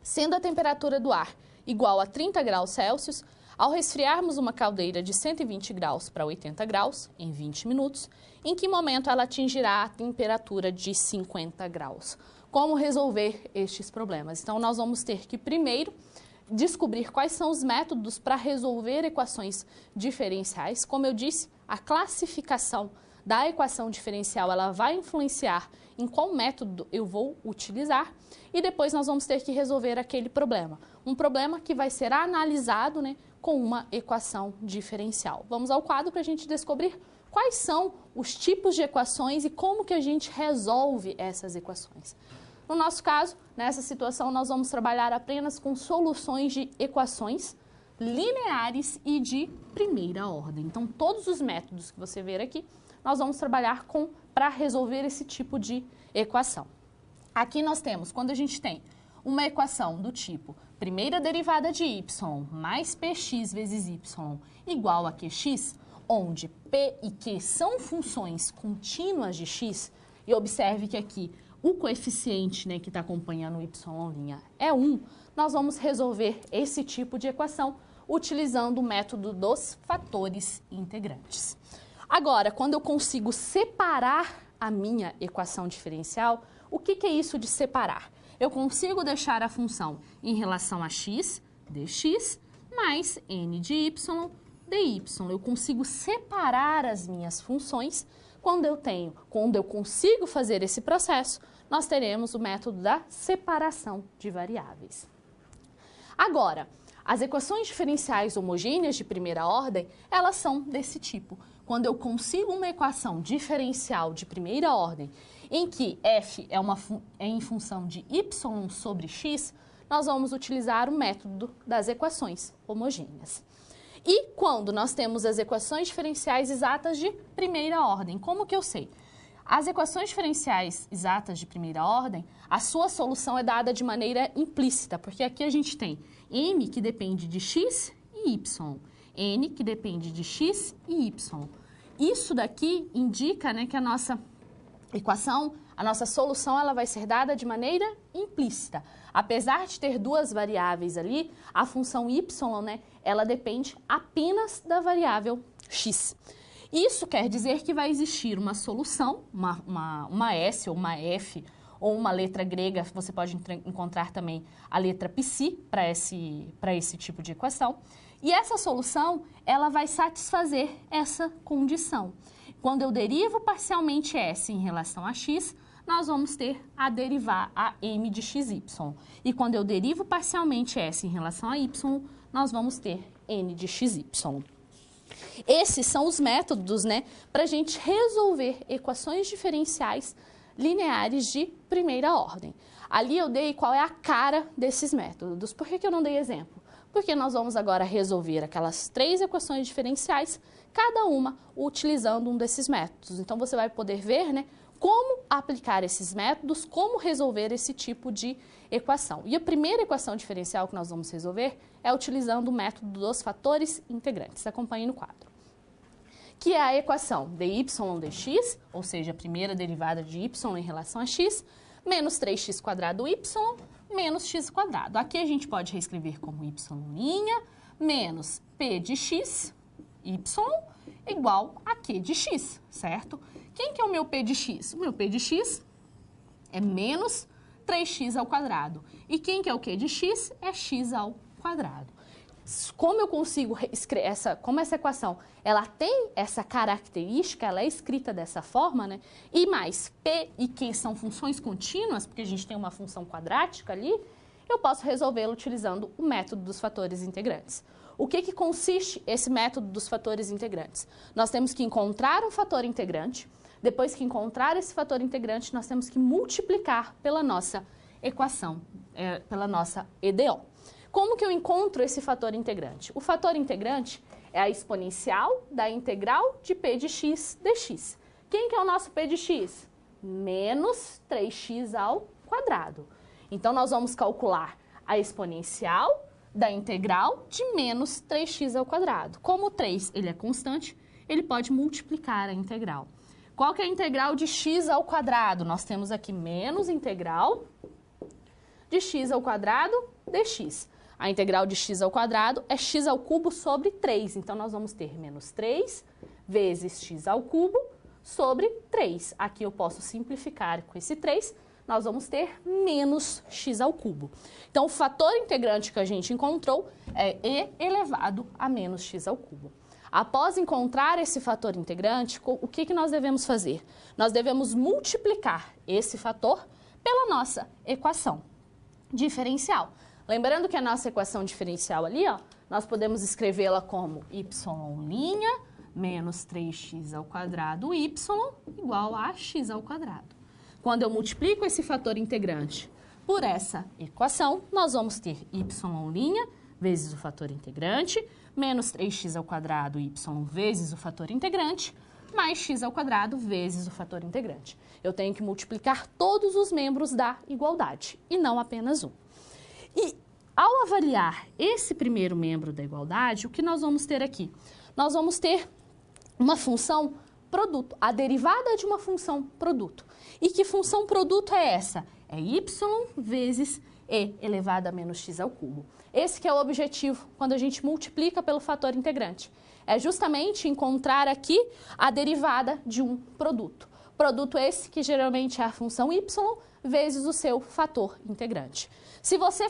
Sendo a temperatura do ar igual a 30 graus Celsius, ao resfriarmos uma caldeira de 120 graus para 80 graus, em 20 minutos, em que momento ela atingirá a temperatura de 50 graus? Como resolver estes problemas? Então, nós vamos ter que, primeiro, descobrir quais são os métodos para resolver equações diferenciais. Como eu disse, a classificação da equação diferencial ela vai influenciar em qual método eu vou utilizar e depois nós vamos ter que resolver aquele problema. Um problema que vai ser analisado, né, com uma equação diferencial. Vamos ao quadro para a gente descobrir quais são os tipos de equações e como que a gente resolve essas equações. No nosso caso, nessa situação, nós vamos trabalhar apenas com soluções de equações lineares e de primeira ordem. Então, todos os métodos que você ver aqui, nós vamos trabalhar para resolver esse tipo de equação. Aqui nós temos, quando a gente tem uma equação do tipo primeira derivada de y mais px vezes y igual a qx, onde p e q são funções contínuas de x, e observe que aqui o coeficiente, né, que está acompanhando o y' é 1, nós vamos resolver esse tipo de equação utilizando o método dos fatores integrantes. Agora, quando eu consigo separar a minha equação diferencial, o que é isso de separar? Eu consigo deixar a função em relação a x, dx, mais n de y, dy. Eu consigo separar as minhas funções. Quando eu consigo fazer esse processo, nós teremos o método da separação de variáveis. Agora, as equações diferenciais homogêneas de primeira ordem, elas são desse tipo. Quando eu consigo uma equação diferencial de primeira ordem, em que f é em função de y sobre x, nós vamos utilizar o método das equações homogêneas. E quando nós temos as equações diferenciais exatas de primeira ordem, como que eu sei? As equações diferenciais exatas de primeira ordem, a sua solução é dada de maneira implícita, porque aqui a gente tem m que depende de x e y, n que depende de x e y. Isso daqui indica, né, que a nossa equação, a nossa solução, ela vai ser dada de maneira implícita. Apesar de ter duas variáveis ali, a função y, né, ela depende apenas da variável x. Isso quer dizer que vai existir uma solução, uma S ou uma F, ou uma letra grega, você pode encontrar também a letra psi para esse tipo de equação. E essa solução, ela vai satisfazer essa condição. Quando eu derivo parcialmente S em relação a x, nós vamos ter a derivar a m de xy. E quando eu derivo parcialmente S em relação a y, nós vamos ter n de xy. Esses são os métodos, né, para a gente resolver equações diferenciais lineares de primeira ordem. Ali eu dei qual é a cara desses métodos. Por que eu não dei exemplo? Porque nós vamos agora resolver aquelas 3 equações diferenciais, cada uma utilizando um desses métodos. Então, você vai poder ver, né, como aplicar esses métodos, como resolver esse tipo de equação. E a primeira equação diferencial que nós vamos resolver é utilizando o método dos fatores integrantes. Acompanhe no quadro. Que é a equação dy dx, ou seja, a primeira derivada de y em relação a x, menos 3x² y, menos x². Aqui a gente pode reescrever como y' menos p de x, y, igual a q de x, certo? Quem que é o meu p de x? O meu p de x é menos 3x². E quem que é o q de x? É x². Como eu consigo escrever como essa equação, ela tem essa característica, ela é escrita dessa forma, né? E mais p e q são funções contínuas, porque a gente tem uma função quadrática ali, eu posso resolvê-lo utilizando o método dos fatores integrantes. O que consiste esse método dos fatores integrantes? Nós temos que encontrar um fator integrante, depois que encontrar esse fator integrante, nós temos que multiplicar pela nossa equação, pela nossa EDO. Como que eu encontro esse fator integrante? O fator integrante é a exponencial da integral de p de x dx. Quem que é o nosso p de x? Menos 3x². Então, nós vamos calcular a exponencial da integral de menos 3x². Como o 3 ele é constante, ele pode multiplicar a integral. Qual que é a integral de x²? Nós temos aqui menos integral de x² dx. A integral de x² é x³ sobre 3. Então, nós vamos ter menos 3 vezes x³ sobre 3. Aqui eu posso simplificar com esse 3. nós vamos ter menos x ao cubo. Então, o fator integrante que a gente encontrou é e elevado a menos x ao cubo. Após encontrar esse fator integrante, o que nós devemos fazer? Nós devemos multiplicar esse fator pela nossa equação diferencial. Lembrando que a nossa equação diferencial ali, ó, nós podemos escrevê-la como y' menos 3x ao quadrado y igual a x ao quadrado. Quando eu multiplico esse fator integrante por essa equação, nós vamos ter y' vezes o fator integrante, menos 3x ao quadrado y vezes o fator integrante, mais x ao quadrado vezes o fator integrante. Eu tenho que multiplicar todos os membros da igualdade, e não apenas um. E ao avaliar esse primeiro membro da igualdade, o que nós vamos ter aqui? Nós vamos ter uma função produto, a derivada de uma função produto. E que função produto é essa? É y vezes e elevado a menos x ao cubo. Esse que é o objetivo quando a gente multiplica pelo fator integrante. É justamente encontrar aqui a derivada de um produto. Produto esse que geralmente é a função y vezes o seu fator integrante. Se você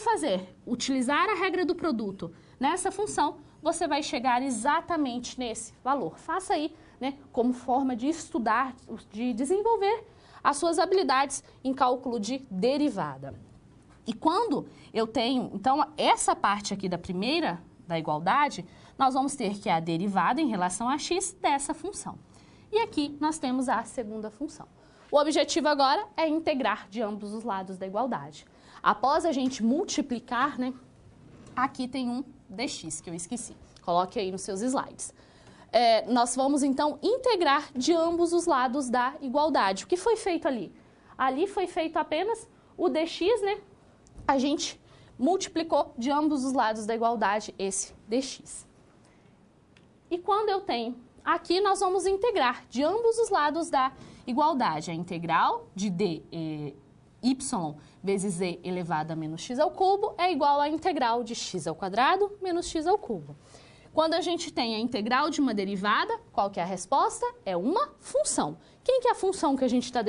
utilizar a regra do produto nessa função, você vai chegar exatamente nesse valor. Faça aí, né, como forma de estudar, de desenvolver as suas habilidades em cálculo de derivada. E quando eu tenho, então, essa parte aqui da primeira, da igualdade, nós vamos ter que a derivada em relação a x dessa função. E aqui nós temos a segunda função. O objetivo agora é integrar de ambos os lados da igualdade. Após a gente multiplicar, né, aqui tem um dx que eu esqueci. Coloque aí nos seus slides. Nós vamos, então, integrar de ambos os lados da igualdade. O que foi feito ali? Ali foi feito apenas o dx, né? A gente multiplicou de ambos os lados da igualdade esse dx. E quando eu tenho aqui, nós vamos integrar de ambos os lados da igualdade. A integral de y vezes e elevado a menos x ao cubo é igual à integral de x ao quadrado menos x ao cubo. Quando a gente tem a integral de uma derivada, qual que é a resposta? É uma função. Quem que é a função que a gente está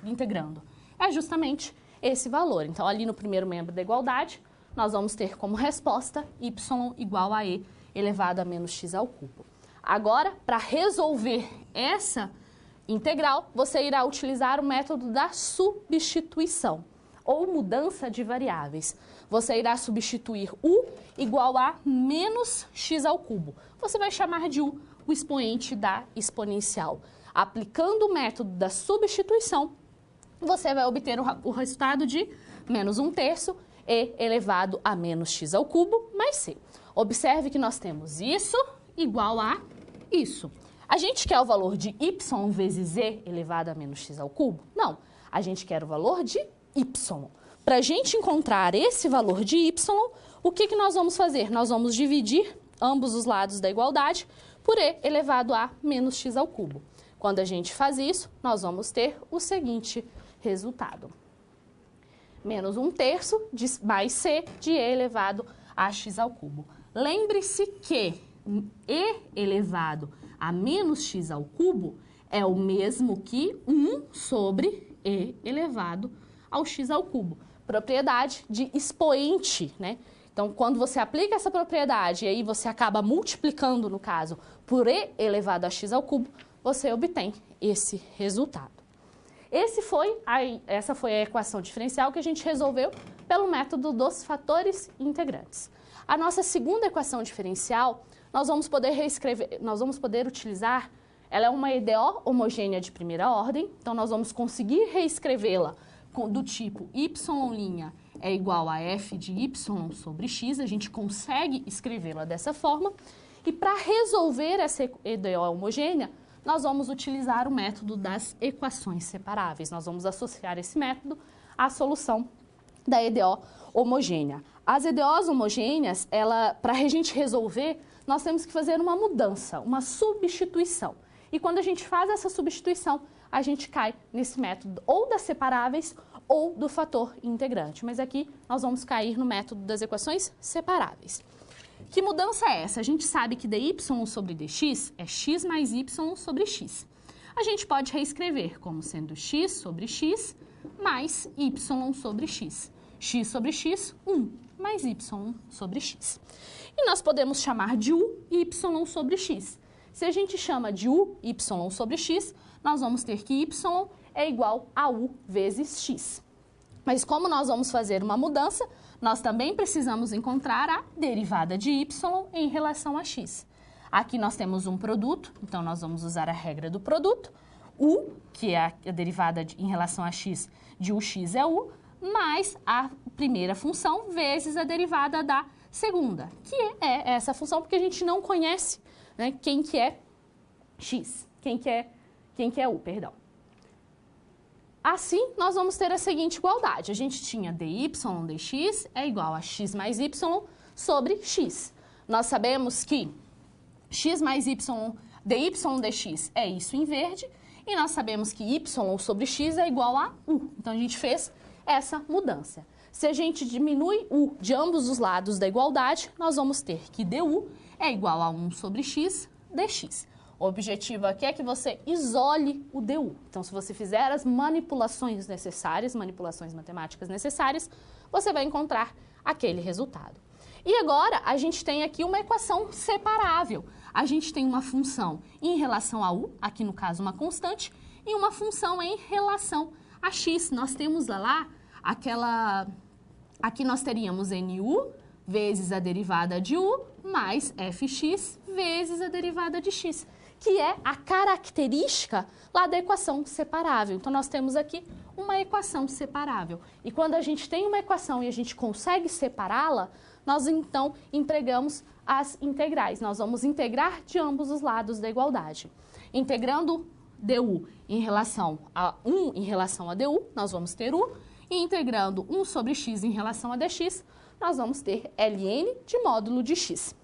integrando? É justamente esse valor. Então, ali no primeiro membro da igualdade, nós vamos ter como resposta y igual a e elevado a menos x ao cubo. Agora, para resolver essa integral, você irá utilizar o método da substituição, ou mudança de variáveis. Você irá substituir u igual a menos x ao cubo. Você vai chamar de u o expoente da exponencial. Aplicando o método da substituição, você vai obter o resultado de menos 1/3 e elevado a menos x ao cubo mais c. Observe que nós temos isso igual a isso. A gente quer o valor de y vezes e elevado a menos x ao cubo? Não, a gente quer o valor de y. Para a gente encontrar esse valor de y, o que nós vamos fazer? Nós vamos dividir ambos os lados da igualdade por e elevado a menos x ao cubo. Quando a gente faz isso, nós vamos ter o seguinte resultado. Menos 1/3 mais c de e elevado a x ao cubo. Lembre-se que e elevado a menos x ao cubo é o mesmo que 1 sobre e elevado ao x ao cubo. Propriedade de expoente, né? Então, quando você aplica essa propriedade e aí você acaba multiplicando, no caso, por e elevado a x ao cubo, você obtém esse resultado. Essa foi a equação diferencial que a gente resolveu pelo método dos fatores integrantes. A nossa segunda equação diferencial, nós vamos poder utilizar, ela é uma EDO homogênea de primeira ordem, então nós vamos conseguir reescrevê-la do tipo y' é igual a f de y sobre x, a gente consegue escrevê-la dessa forma, e para resolver essa EDO homogênea, nós vamos utilizar o método das equações separáveis. Nós vamos associar esse método à solução da EDO homogênea. As EDOs homogêneas, para a gente resolver, nós temos que fazer uma mudança, uma substituição. E quando a gente faz essa substituição, a gente cai nesse método ou das separáveis ou do fator integrante. Mas aqui nós vamos cair no método das equações separáveis. Que mudança é essa? A gente sabe que dy sobre dx é x mais y sobre x. A gente pode reescrever como sendo x sobre x mais y sobre x. X sobre x, 1, mais y sobre x. E nós podemos chamar de u y sobre x. Se a gente chama de u y sobre x, nós vamos ter que y é igual a u vezes x. Mas como nós vamos fazer uma mudança, nós também precisamos encontrar a derivada de y em relação a x. Aqui nós temos um produto, então nós vamos usar a regra do produto. U, que é a derivada em relação a x de ux é u, mais a primeira função vezes a derivada da segunda, que é essa função, porque a gente não conhece, né, quem que é x, quem que é u, perdão. Assim, nós vamos ter a seguinte igualdade. A gente tinha dy dx é igual a x mais y sobre x. Nós sabemos que x mais y, dy dx é isso em verde, e nós sabemos que y sobre x é igual a u. Então, a gente fez essa mudança. Se a gente diminui u de ambos os lados da igualdade, nós vamos ter que du é igual a 1 sobre x dx. O objetivo aqui é que você isole o du. Então, se você fizer as manipulações necessárias, manipulações matemáticas necessárias, você vai encontrar aquele resultado. E agora, a gente tem aqui uma equação separável. A gente tem uma função em relação a u, aqui no caso uma constante, e uma função em relação a x. Nós temos lá aquela... Aqui nós teríamos nu vezes a derivada de u mais fx vezes a derivada de x, que é a característica lá da equação separável. Então, nós temos aqui uma equação separável. E quando a gente tem uma equação e a gente consegue separá-la, nós, então, empregamos as integrais. Nós vamos integrar de ambos os lados da igualdade. Integrando du em relação a 1 em relação a du, nós vamos ter u. E integrando 1 sobre x em relação a dx, nós vamos ter ln de módulo de x.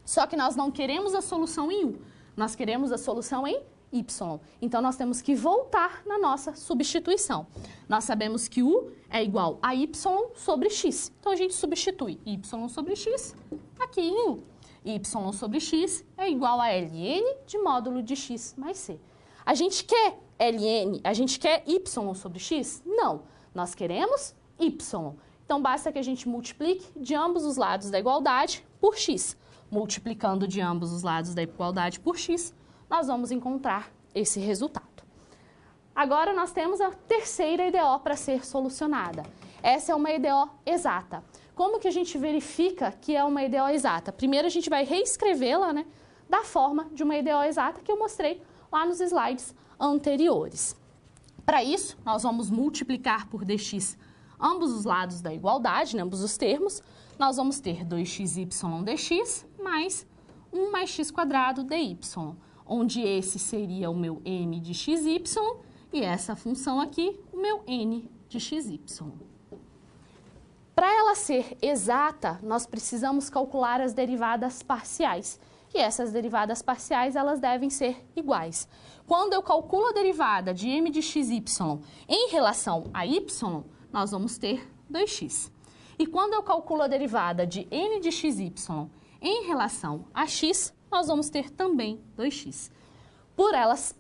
Só que nós não queremos a solução em u. Nós queremos a solução em y. Então, nós temos que voltar na nossa substituição. Nós sabemos que u é igual a y sobre x. Então, a gente substitui y sobre x aqui em u. Y sobre x é igual a ln de módulo de x mais c. A gente quer ln, a gente quer y sobre x? Não. Nós queremos y. Então, basta que a gente multiplique de ambos os lados da igualdade por x. Multiplicando de ambos os lados da igualdade por x, nós vamos encontrar esse resultado. Agora, nós temos a terceira EDO para ser solucionada. Essa é uma EDO exata. Como que a gente verifica que é uma EDO exata? Primeiro, a gente vai reescrevê-la, né, da forma de uma EDO exata que eu mostrei lá nos slides anteriores. Para isso, nós vamos multiplicar por dx ambos os lados da igualdade, né, ambos os termos. Nós vamos ter 2xy dx mais 1 mais x quadrado dy, onde esse seria o meu m de xy e essa função aqui, o meu n de xy. Para ela ser exata, nós precisamos calcular as derivadas parciais. E essas derivadas parciais, elas devem ser iguais. Quando eu calculo a derivada de m de xy em relação a y, nós vamos ter 2x. E quando eu calculo a derivada de n de xy em relação a x, nós vamos ter também 2x. Pelas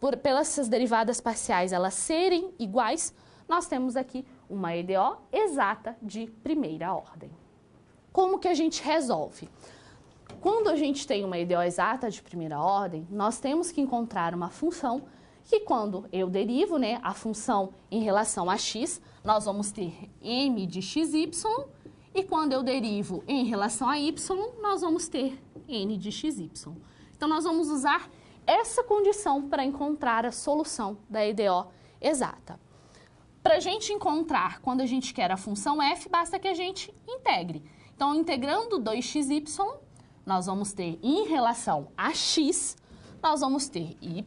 essas derivadas parciais elas serem iguais, nós temos aqui uma EDO exata de primeira ordem. Como que a gente resolve? Quando a gente tem uma EDO exata de primeira ordem, nós temos que encontrar uma função que quando eu derivo, né, a função em relação a x, nós vamos ter m de xy, e quando eu derivo em relação a y, nós vamos ter n de xy. Então, nós vamos usar essa condição para encontrar a solução da EDO exata. Para a gente encontrar, quando a gente quer a função f, basta que a gente integre. Então, integrando 2xy, nós vamos ter em relação a x, nós vamos ter y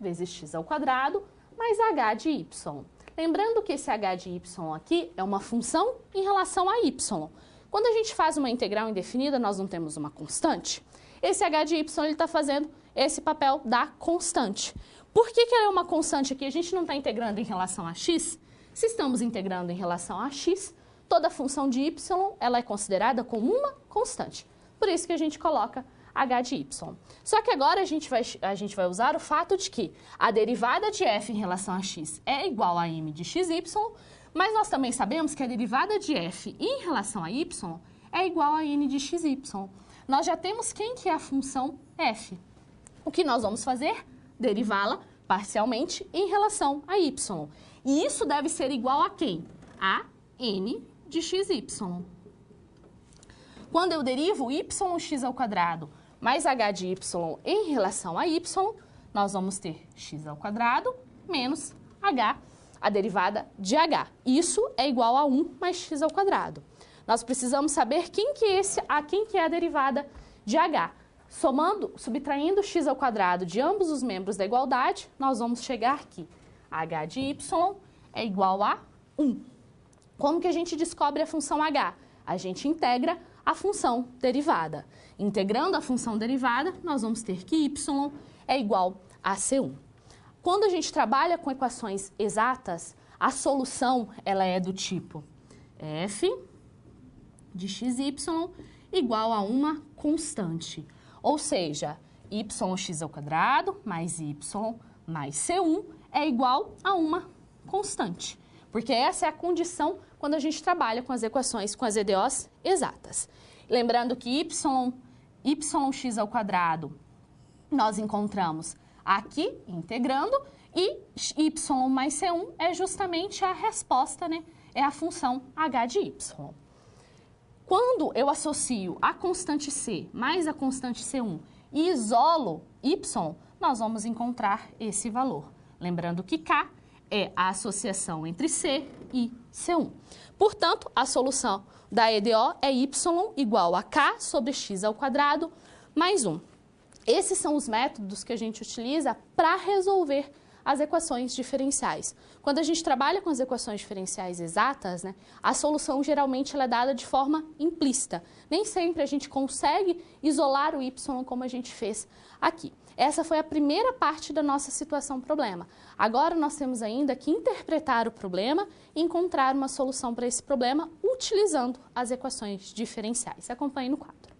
vezes x ao quadrado mais h de y. Lembrando que esse h de y aqui é uma função em relação a y. Quando a gente faz uma integral indefinida, nós não temos uma constante. Esse h de y está fazendo esse papel da constante. Por que ela é uma constante aqui? A gente não está integrando em relação a x? Se estamos integrando em relação a x, toda função de y ela é considerada como uma constante. Por isso que a gente coloca h de y. Só que agora a gente vai usar o fato de que a derivada de f em relação a x é igual a m de xy, mas nós também sabemos que a derivada de f em relação a y é igual a n de xy. Nós já temos quem que é a função f. O que nós vamos fazer? Derivá-la parcialmente em relação a y. E isso deve ser igual a quem? A n de xy. Quando eu derivo yx² mais h de y em relação a y, nós vamos ter x² menos h, a derivada de h. Isso é igual a 1 mais x². Nós precisamos saber quem que é a derivada de h. Subtraindo x² de ambos os membros da igualdade, nós vamos chegar aqui. H de y é igual a 1. Como que a gente descobre a função h? A gente integra a função derivada. Integrando a função derivada, nós vamos ter que y é igual a C1. Quando a gente trabalha com equações exatas, a solução ela é do tipo f de xy igual a uma constante. Ou seja, yx² mais y mais C1 é igual a uma constante. Porque essa é a condição quando a gente trabalha com as equações, com as EDOs exatas. Lembrando que yx² nós encontramos aqui, integrando, e y mais C1 é justamente a resposta, né? É a função h de y. Quando eu associo a constante c mais a constante C1 e isolo y, nós vamos encontrar esse valor. Lembrando que k é a associação entre c e C1. Portanto, a solução da EDO é y igual a k sobre x² mais 1. Esses são os métodos que a gente utiliza para resolver as equações diferenciais. Quando a gente trabalha com as equações diferenciais exatas, né, a solução geralmente ela é dada de forma implícita. Nem sempre a gente consegue isolar o y como a gente fez aqui. Essa foi a primeira parte da nossa situação problema. Agora nós temos ainda que interpretar o problema e encontrar uma solução para esse problema utilizando as equações diferenciais. Acompanhe no quadro.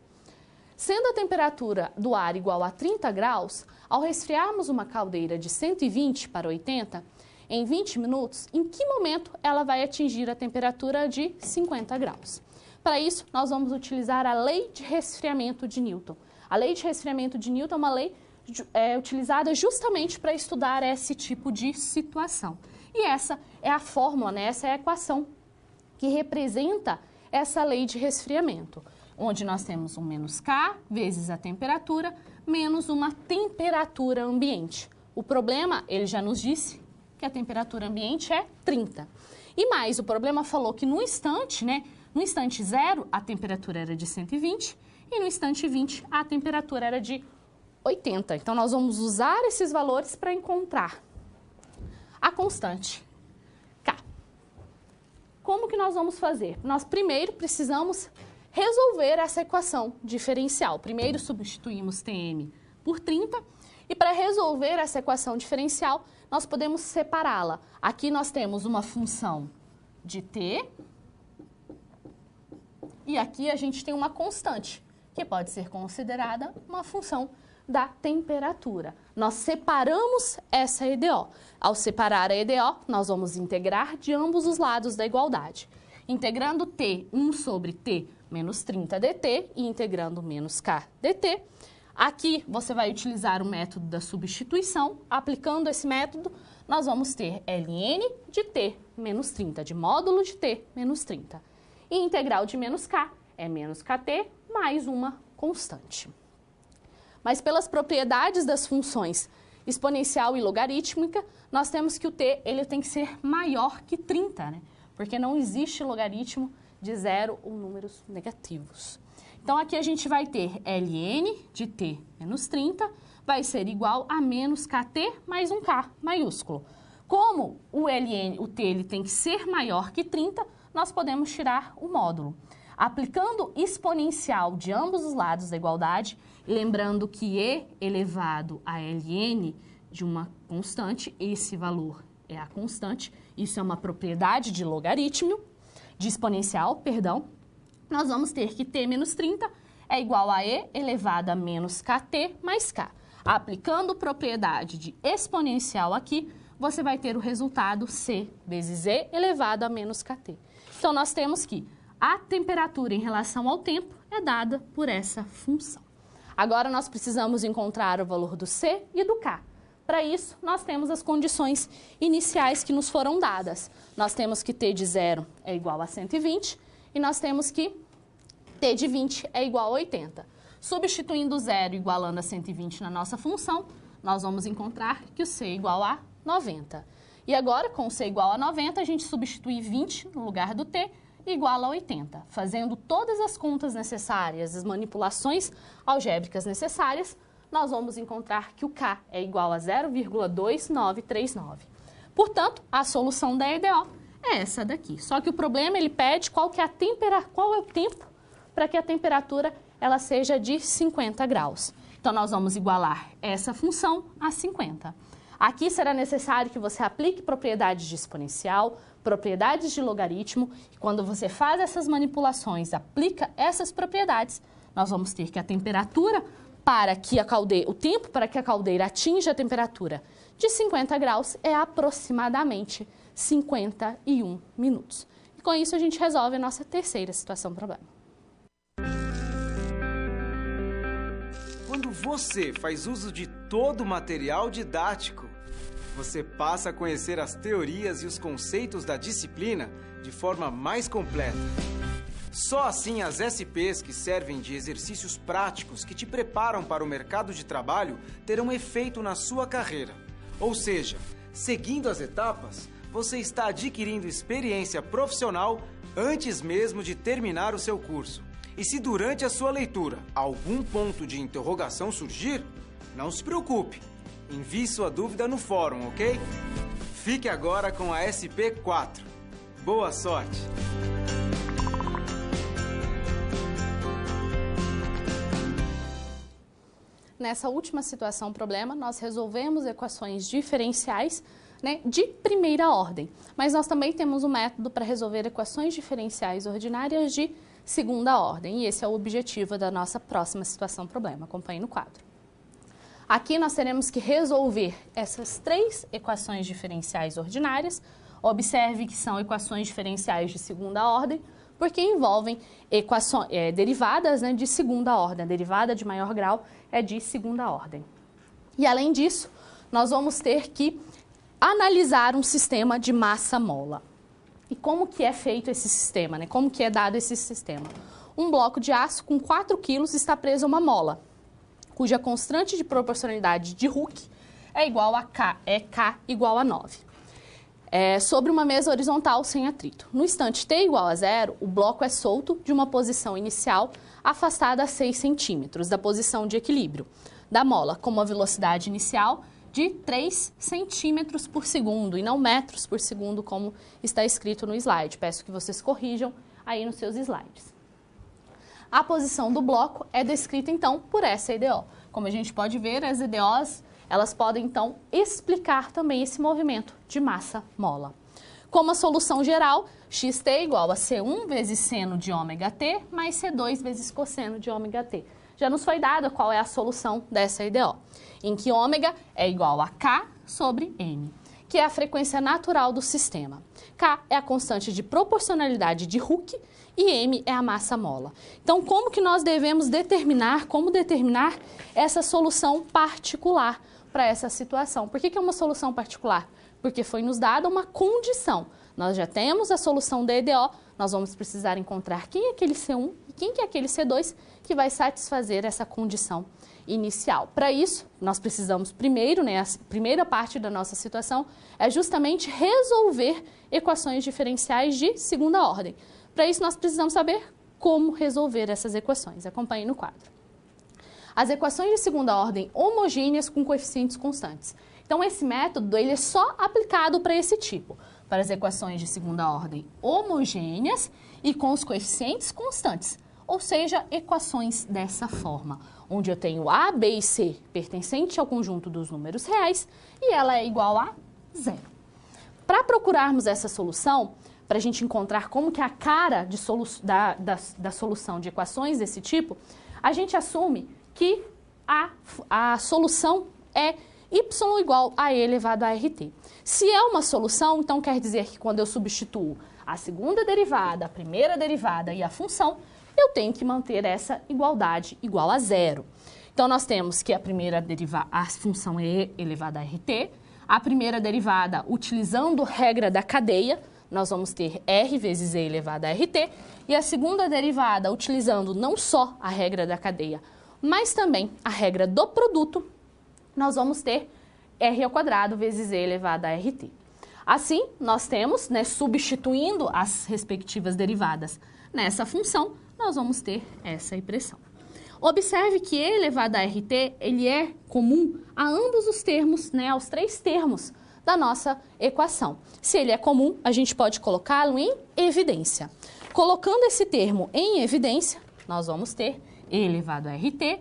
Sendo a temperatura do ar igual a 30 graus, ao resfriarmos uma caldeira de 120 para 80, em 20 minutos, em que momento ela vai atingir a temperatura de 50 graus? Para isso, nós vamos utilizar a lei de resfriamento de Newton. A lei de resfriamento de Newton é uma lei utilizada justamente para estudar esse tipo de situação. E essa é a fórmula, né? Essa é a equação que representa essa lei de resfriamento, onde nós temos um menos K vezes a temperatura, menos uma temperatura ambiente. O problema, ele já nos disse que a temperatura ambiente é 30. E mais, o problema falou que no instante, né, no instante 0, a temperatura era de 120 e no instante 20, a temperatura era de 80. Então, nós vamos usar esses valores para encontrar a constante K. Como que nós vamos fazer? Nós primeiro precisamos resolver essa equação diferencial. Primeiro substituímos Tm por 30 e para resolver essa equação diferencial, nós podemos separá-la. Aqui nós temos uma função de t e aqui a gente tem uma constante, que pode ser considerada uma função da temperatura. Nós separamos essa EDO. Ao separar a EDO, nós vamos integrar de ambos os lados da igualdade. Integrando t, 1 sobre t menos 30 dt e integrando menos k dt. Aqui você vai utilizar o método da substituição. Aplicando esse método, nós vamos ter ln de t menos 30, de módulo de t menos 30. E integral de menos k é menos kt mais uma constante. Mas pelas propriedades das funções exponencial e logarítmica, nós temos que o t ele tem que ser maior que 30, né? Porque não existe logaritmo de zero ou números negativos. Então, aqui a gente vai ter ln de t menos 30 vai ser igual a menos kt mais um k maiúsculo. Como o t ele tem que ser maior que 30, nós podemos tirar o módulo. Aplicando exponencial de ambos os lados da igualdade, lembrando que e elevado a ln de uma constante, esse valor é a constante, isso é uma propriedade de exponencial, nós vamos ter que t menos 30 é igual a E elevado a menos KT mais K. Aplicando propriedade de exponencial aqui, você vai ter o resultado C vezes E elevado a menos KT. Então, nós temos que a temperatura em relação ao tempo é dada por essa função. Agora, nós precisamos encontrar o valor do C e do K. Para isso, nós temos as condições iniciais que nos foram dadas. Nós temos que T de 0 é igual a 120 e nós temos que T de 20 é igual a 80. Substituindo 0 igualando a 120 na nossa função, nós vamos encontrar que o C é igual a 90. E agora, com o C igual a 90, a gente substitui 20 no lugar do T igual a 80. Fazendo todas as contas necessárias, as manipulações algébricas necessárias, nós vamos encontrar que o K é igual a 0,2939. Portanto, a solução da EDO é essa daqui. Só que o problema, ele pede qual é o tempo para que a temperatura ela seja de 50 graus. Então, nós vamos igualar essa função a 50. Aqui será necessário que você aplique propriedades de exponencial, propriedades de logaritmo, e quando você faz essas manipulações, aplica essas propriedades, nós vamos ter que a temperatura para que o tempo para que a caldeira atinja a temperatura de 50 graus é aproximadamente 51 minutos. E com isso a gente resolve a nossa terceira situação problema. Quando você faz uso de todo o material didático, você passa a conhecer as teorias e os conceitos da disciplina de forma mais completa. Só assim as SPs que servem de exercícios práticos que te preparam para o mercado de trabalho terão efeito na sua carreira. Ou seja, seguindo as etapas, você está adquirindo experiência profissional antes mesmo de terminar o seu curso. E se durante a sua leitura algum ponto de interrogação surgir, não se preocupe. Envie sua dúvida no fórum, ok? Fique agora com a SP4. Boa sorte! Nessa última situação problema, nós resolvemos equações diferenciais, né, de primeira ordem. Mas nós também temos um método para resolver equações diferenciais ordinárias de segunda ordem. E esse é o objetivo da nossa próxima situação problema. Acompanhe no quadro. Aqui nós teremos que resolver essas três equações diferenciais ordinárias. Observe que são equações diferenciais de segunda ordem, porque envolvem derivadas, né, de segunda ordem. A derivada de maior grau é de segunda ordem. E além disso, nós vamos ter que analisar um sistema de massa-mola. E como que é feito esse sistema, né? Como que é dado esse sistema? Um bloco de aço com 4 kg está preso a uma mola, cuja constante de proporcionalidade de Hooke é igual a K, K igual a 9. Sobre uma mesa horizontal sem atrito. No instante t igual a 0, o bloco é solto de uma posição inicial afastada a 6 centímetros da posição de equilíbrio da mola, com uma velocidade inicial de 3 centímetros por segundo e não metros por segundo, como está escrito no slide. Peço que vocês corrijam aí nos seus slides. A posição do bloco é descrita, então, por essa EDO. Como a gente pode ver, as EDOs, elas podem, então, explicar também esse movimento de massa-mola. Como a solução geral, xt igual a C1 vezes seno de ômega t mais C2 vezes cosseno de ômega t. Já nos foi dada qual é a solução dessa EDO, em que ômega é igual a K sobre M, que é a frequência natural do sistema. K é a constante de proporcionalidade de Hooke e M é a massa-mola. Então, como que nós devemos determinar essa solução particular para essa situação? Por que é uma solução particular? Porque foi nos dada uma condição. Nós já temos a solução da EDO, nós vamos precisar encontrar quem é aquele C1 e quem é aquele C2 que vai satisfazer essa condição inicial. Para isso, nós precisamos primeiro, né, a primeira parte da nossa situação é justamente resolver equações diferenciais de segunda ordem. Para isso, nós precisamos saber como resolver essas equações. Acompanhe no quadro. As equações de segunda ordem homogêneas com coeficientes constantes. Então, esse método ele é só aplicado para esse tipo, para as equações de segunda ordem homogêneas e com os coeficientes constantes, ou seja, equações dessa forma, onde eu tenho A, B e C pertencente ao conjunto dos números reais e ela é igual a 0. Para procurarmos essa solução, para a gente encontrar como que é a cara de da solução de equações desse tipo, a gente assume que a solução é y igual a e elevado a rt. Se é uma solução, então quer dizer que quando eu substituo a segunda derivada, a primeira derivada e a função, eu tenho que manter essa igualdade igual a zero. Então, nós temos que a função é e elevado a rt. A primeira derivada, utilizando regra da cadeia, nós vamos ter r vezes e elevado a rt. E a segunda derivada, utilizando não só a regra da cadeia, mas também a regra do produto, nós vamos ter r² vezes e elevado a rt. Assim, nós temos, substituindo as respectivas derivadas nessa função, nós vamos ter essa expressão. Observe que e elevado a rt, ele é comum a ambos os termos, aos três termos da nossa equação. Se ele é comum, a gente pode colocá-lo em evidência. Colocando esse termo em evidência, nós vamos ter e elevado a rt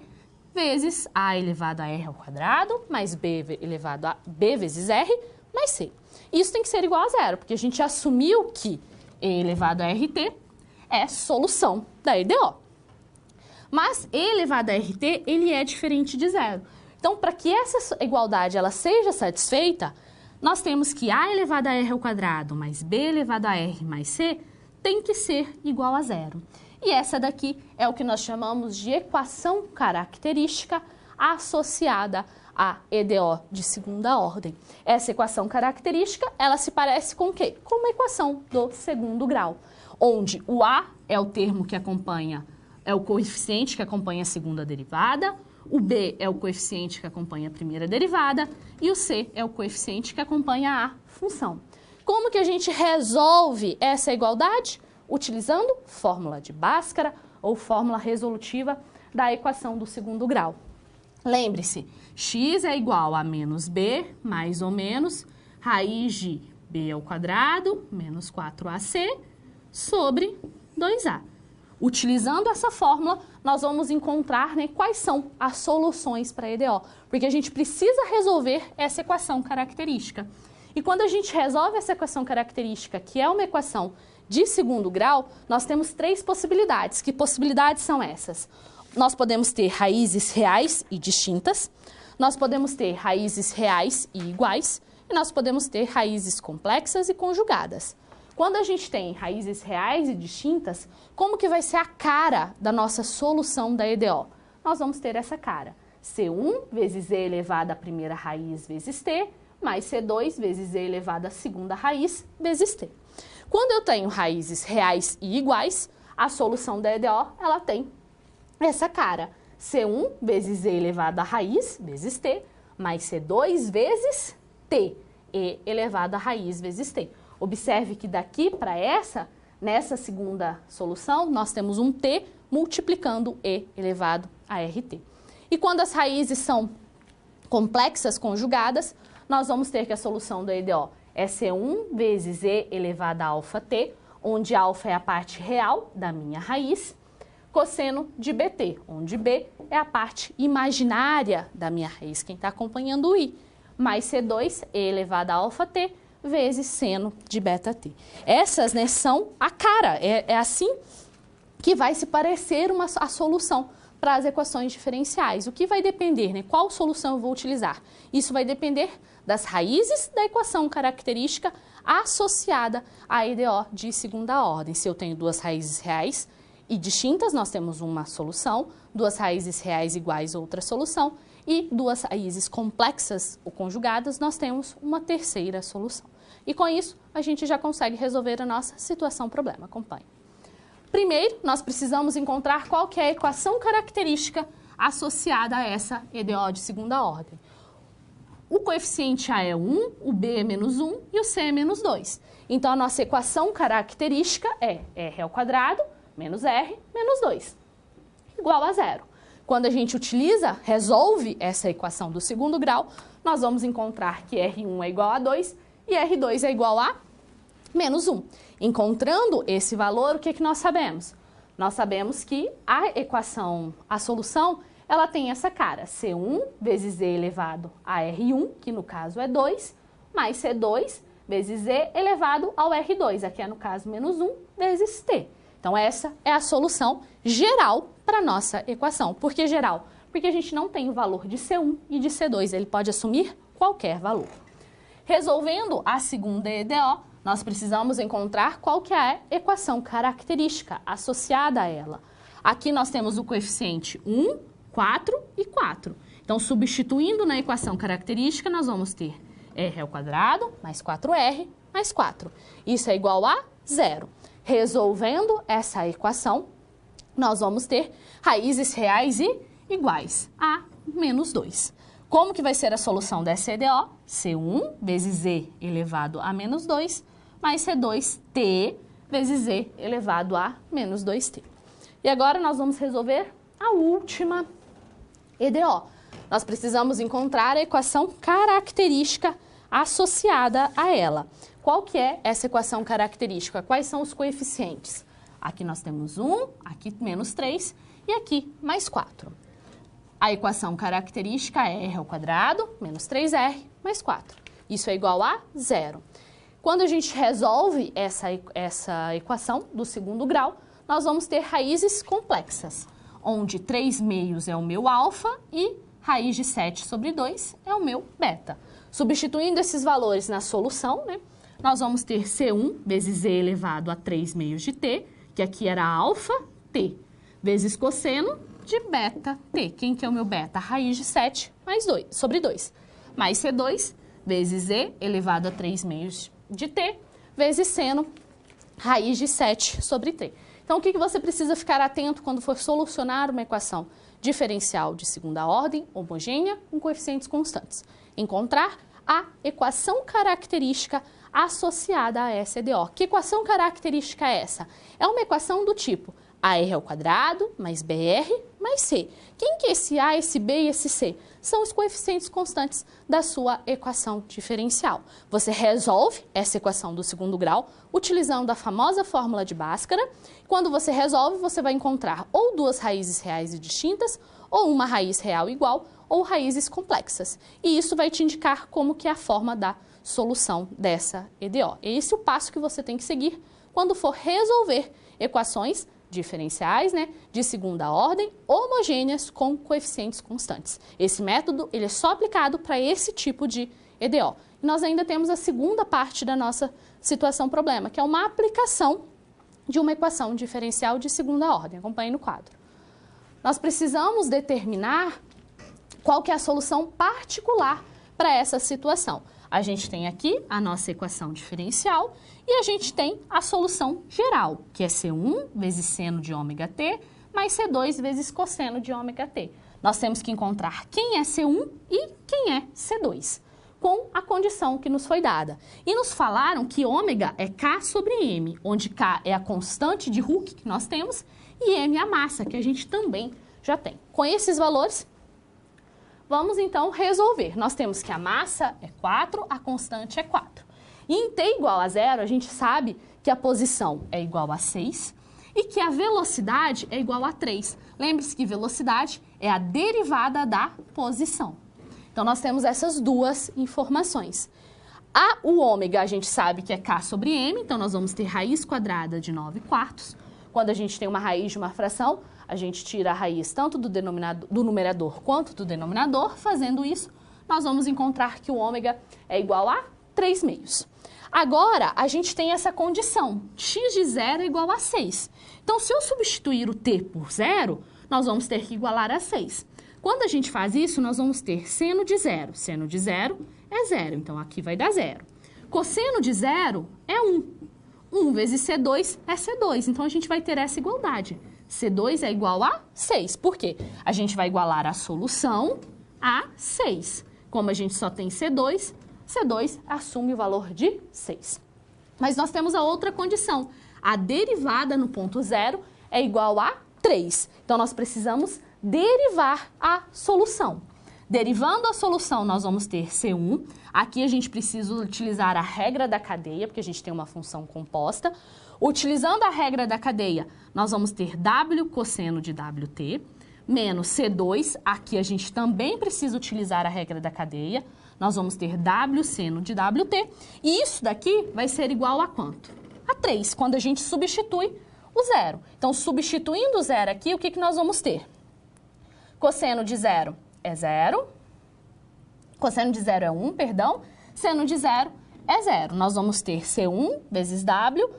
vezes a elevado a r² mais b elevado a b vezes r mais c. Isso tem que ser igual a zero, porque a gente assumiu que e elevado a rt é solução da EDO. Mas e elevado a rt, ele é diferente de zero. Então, para que essa igualdade ela seja satisfeita, nós temos que a elevado a r² mais b elevado a r mais c tem que ser igual a zero. E essa daqui é o que nós chamamos de equação característica associada à EDO de segunda ordem. Essa equação característica, ela se parece com o quê? Com uma equação do segundo grau, onde o A é o termo que acompanha, é o coeficiente que acompanha a segunda derivada, o B é o coeficiente que acompanha a primeira derivada e o C é o coeficiente que acompanha a função. Como que a gente resolve essa igualdade? Utilizando fórmula de Bhaskara ou fórmula resolutiva da equação do segundo grau. Lembre-se, x é igual a menos b, mais ou menos, raiz de b² menos 4ac sobre 2a. Utilizando essa fórmula, nós vamos encontrar quais são as soluções para a EDO, porque a gente precisa resolver essa equação característica. E quando a gente resolve essa equação característica, que é uma equação de segundo grau, nós temos três possibilidades. Que possibilidades são essas? Nós podemos ter raízes reais e distintas, nós podemos ter raízes reais e iguais, e nós podemos ter raízes complexas e conjugadas. Quando a gente tem raízes reais e distintas, como que vai ser a cara da nossa solução da EDO? Nós vamos ter essa cara, C1 vezes e elevado à primeira raiz vezes t, mais C2 vezes e elevado à segunda raiz vezes t. Quando eu tenho raízes reais e iguais, a solução da EDO, ela tem essa cara, C1 vezes e elevado à raiz vezes t, mais C2 vezes t, e elevado à raiz vezes t. Observe que daqui para nessa segunda solução, nós temos um t multiplicando e elevado a rt. E quando as raízes são complexas conjugadas, nós vamos ter que a solução da EDO é C1 vezes e elevado a alfa t, onde alfa é a parte real da minha raiz, cosseno de bt, onde b é a parte imaginária da minha raiz, quem está acompanhando o i, mais C2 e elevado a alfa t, vezes seno de beta t. Essas são a cara, é assim que vai se parecer a solução para as equações diferenciais. O que vai depender, qual solução eu vou utilizar? Isso vai depender das raízes da equação característica associada à EDO de segunda ordem. Se eu tenho duas raízes reais e distintas, nós temos uma solução, duas raízes reais iguais, outra solução, e duas raízes complexas ou conjugadas, nós temos uma terceira solução. E com isso, a gente já consegue resolver a nossa situação-problema. Acompanhe. Primeiro, nós precisamos encontrar qual que é a equação característica associada a essa EDO de segunda ordem. O coeficiente A é 1, o B é menos 1 e o C é menos 2. Então, a nossa equação característica é r² menos r menos 2, igual a zero. Quando a gente resolve essa equação do segundo grau, nós vamos encontrar que R1 é igual a 2 e R2 é igual a menos 1. Encontrando esse valor, o que nós sabemos? Nós sabemos que a solução, ela tem essa cara, C1 vezes e elevado a R1, que no caso é 2, mais C2 vezes e elevado ao R2, aqui é no caso menos 1, vezes T. Então, essa é a solução geral para a nossa equação. Por que geral? Porque a gente não tem o valor de C1 e de C2, ele pode assumir qualquer valor. Resolvendo a segunda EDO, nós precisamos encontrar qual que é a equação característica associada a ela. Aqui nós temos o coeficiente 1, 4 e 4. Então, substituindo na equação característica, nós vamos ter r² mais 4r mais 4. Isso é igual a 0. Resolvendo essa equação, nós vamos ter raízes reais e iguais a menos 2. Como que vai ser a solução dessa EDO? C1 vezes z elevado a menos 2, mais C2t vezes z elevado a menos 2t. E agora nós vamos resolver a última EDO. Nós precisamos encontrar a equação característica associada a ela. Qual que é essa equação característica? Quais são os coeficientes? Aqui nós temos 1, aqui menos 3 e aqui mais 4. A equação característica é r² menos 3r mais 4. Isso é igual a 0. Quando a gente resolve essa equação do segundo grau, nós vamos ter raízes complexas, onde 3 meios é o meu alfa e raiz de 7 sobre 2 é o meu beta. Substituindo esses valores na solução, né, nós vamos ter C1 vezes z elevado a 3 meios de t, que aqui era alfa t, vezes cosseno de beta t. Quem que é o meu beta? Raiz de 7 mais 2, sobre 2. Mais C2 vezes z elevado a 3 meios de t, vezes seno, raiz de 7 sobre t. Então, o que você precisa ficar atento quando for solucionar uma equação diferencial de segunda ordem, homogênea, com coeficientes constantes? Encontrar a equação característica associada a essa EDO. Que equação característica é essa? É uma equação do tipo AR² mais BR mais C. Quem que é esse A, esse B e esse C? São os coeficientes constantes da sua equação diferencial. Você resolve essa equação do segundo grau utilizando a famosa fórmula de Bhaskara. Quando você resolve, você vai encontrar ou duas raízes reais e distintas, ou uma raiz real igual, ou raízes complexas. E isso vai te indicar como que é a forma da solução dessa EDO. Esse é o passo que você tem que seguir quando for resolver equações diferenciais, né, de segunda ordem, homogêneas com coeficientes constantes. Esse método ele é só aplicado para esse tipo de EDO. E nós ainda temos a segunda parte da nossa situação problema, que é uma aplicação de uma equação diferencial de segunda ordem. Acompanhe no quadro. Nós precisamos determinar qual que é a solução particular para essa situação. A gente tem aqui a nossa equação diferencial e a gente tem a solução geral, que é C1 vezes seno de ômega t mais C2 vezes cosseno de ômega t. Nós temos que encontrar quem é C1 e quem é C2, com a condição que nos foi dada. E nos falaram que ômega é K sobre M, onde K é a constante de Hooke que nós temos e M é a massa, que a gente também já tem. Com esses valores, vamos então resolver. Nós temos que a massa é 4, a constante é 4. E em t igual a 0, a gente sabe que a posição é igual a 6 e que a velocidade é igual a 3. Lembre-se que velocidade é a derivada da posição. Então, nós temos essas duas informações. O ômega a gente sabe que é K sobre M, então nós vamos ter raiz quadrada de 9/4. Quando a gente tem uma raiz de uma fração, a gente tira a raiz tanto do numerador quanto do denominador. Fazendo isso, nós vamos encontrar que o ômega é igual a 3 meios. Agora, a gente tem essa condição, x de 0 é igual a 6. Então, se eu substituir o t por 0, nós vamos ter que igualar a 6. Quando a gente faz isso, nós vamos ter seno de 0. Seno de 0 é 0, então aqui vai dar 0. Cosseno de 0 é 1. 1 vezes C2 é C2, então a gente vai ter essa igualdade. C2 é igual a 6. Por quê? A gente vai igualar a solução a 6. Como a gente só tem C2, C2 assume o valor de 6. Mas nós temos a outra condição. A derivada no ponto 0 é igual a 3. Então, nós precisamos derivar a solução. Derivando a solução, nós vamos ter C1. Aqui a gente precisa utilizar a regra da cadeia, porque a gente tem uma função composta. Utilizando a regra da cadeia, nós vamos ter W cosseno de WT, menos C2. Aqui a gente também precisa utilizar a regra da cadeia. Nós vamos ter W seno de WT. E isso daqui vai ser igual a quanto? A 3, quando a gente substitui o zero. Então, substituindo o zero aqui, o que nós vamos ter? Cosseno de zero é zero. Cosseno de zero é 1, perdão. Seno de zero é zero. Nós vamos ter C1 vezes W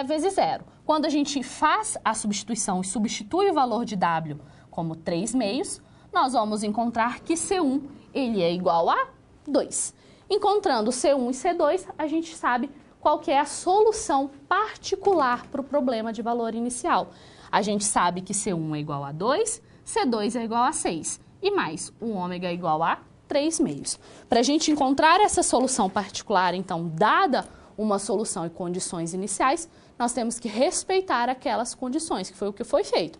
vezes zero. Quando a gente faz a substituição e substitui o valor de W como 3 meios, nós vamos encontrar que C1 ele é igual a 2. Encontrando C1 e C2, a gente sabe qual que é a solução particular para o problema de valor inicial. A gente sabe que C1 é igual a 2, C2 é igual a 6 e mais o ômega é igual a 3 meios. Para a gente encontrar essa solução particular, então, dada uma solução e condições iniciais, nós temos que respeitar aquelas condições, que foi o que foi feito.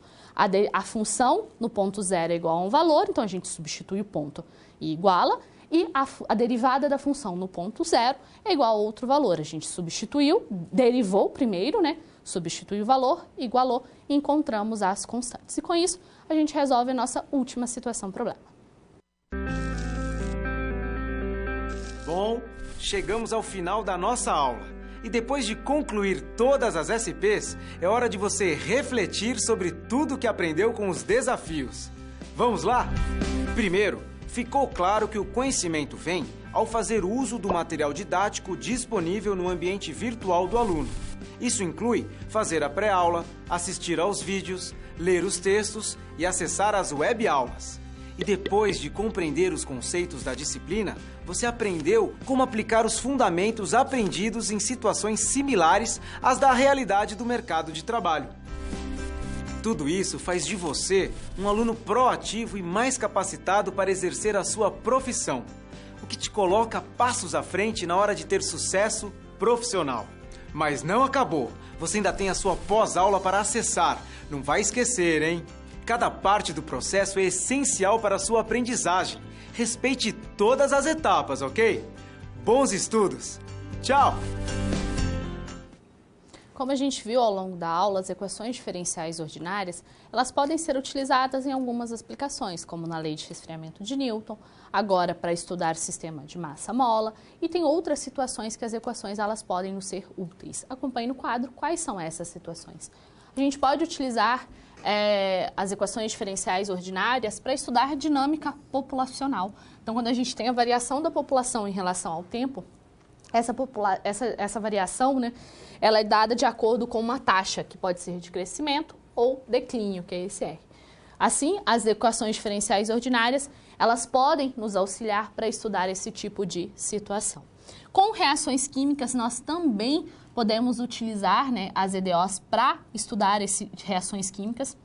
A função no ponto zero é igual a um valor, então a gente substitui o ponto e iguala, e a derivada da função no ponto zero é igual a outro valor. A gente substituiu, derivou primeiro, né? Substituiu o valor, igualou e encontramos as constantes. E com isso, a gente resolve a nossa última situação-problema. Bom, chegamos ao final da nossa aula. E depois de concluir todas as SPs, é hora de você refletir sobre tudo que aprendeu com os desafios. Vamos lá? Primeiro, ficou claro que o conhecimento vem ao fazer uso do material didático disponível no ambiente virtual do aluno. Isso inclui fazer a pré-aula, assistir aos vídeos, ler os textos e acessar as web-aulas. E depois de compreender os conceitos da disciplina, você aprendeu como aplicar os fundamentos aprendidos em situações similares às da realidade do mercado de trabalho. Tudo isso faz de você um aluno proativo e mais capacitado para exercer a sua profissão, o que te coloca passos à frente na hora de ter sucesso profissional. Mas não acabou, você ainda tem a sua pós-aula para acessar. Não vai esquecer, hein? Cada parte do processo é essencial para a sua aprendizagem. Respeite todas as etapas, ok? Bons estudos! Tchau! Como a gente viu ao longo da aula, as equações diferenciais ordinárias, elas podem ser utilizadas em algumas aplicações, como na lei de resfriamento de Newton, agora para estudar sistema de massa-mola, e tem outras situações que as equações elas podem nos ser úteis. Acompanhe no quadro quais são essas situações. A gente pode utilizar as equações diferenciais ordinárias para estudar dinâmica populacional. Então, quando a gente tem a variação da população em relação ao tempo, essa variação, né, ela é dada de acordo com uma taxa, que pode ser de crescimento ou declínio, que é esse R. Assim, as equações diferenciais ordinárias, elas podem nos auxiliar para estudar esse tipo de situação. Com reações químicas, nós também podemos utilizar, né, as EDOs para estudar reações químicas.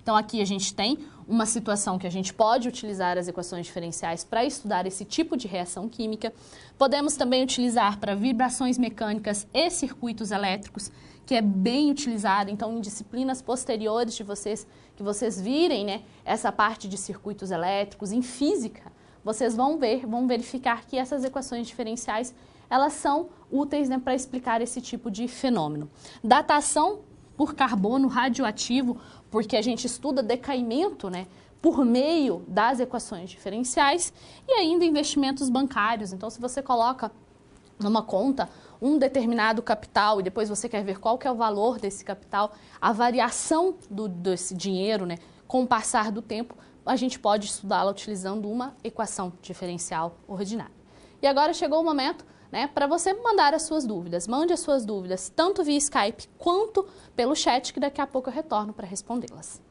Então, aqui a gente tem uma situação que a gente pode utilizar as equações diferenciais para estudar esse tipo de reação química. Podemos também utilizar para vibrações mecânicas e circuitos elétricos, que é bem utilizado. Então, em disciplinas posteriores de vocês, que vocês virem, né, essa parte de circuitos elétricos, em física, vocês vão verificar que essas equações diferenciais, elas são úteis, né, para explicar esse tipo de fenômeno. Datação por carbono radioativo, porque a gente estuda decaimento, né, por meio das equações diferenciais, e ainda investimentos bancários. Então, se você coloca numa conta um determinado capital e depois você quer ver qual que é o valor desse capital, a variação desse dinheiro, né, com o passar do tempo, a gente pode estudá-la utilizando uma equação diferencial ordinária. E agora chegou o momento, né, para você mandar as suas dúvidas. Mande as suas dúvidas tanto via Skype quanto pelo chat, que daqui a pouco eu retorno para respondê-las.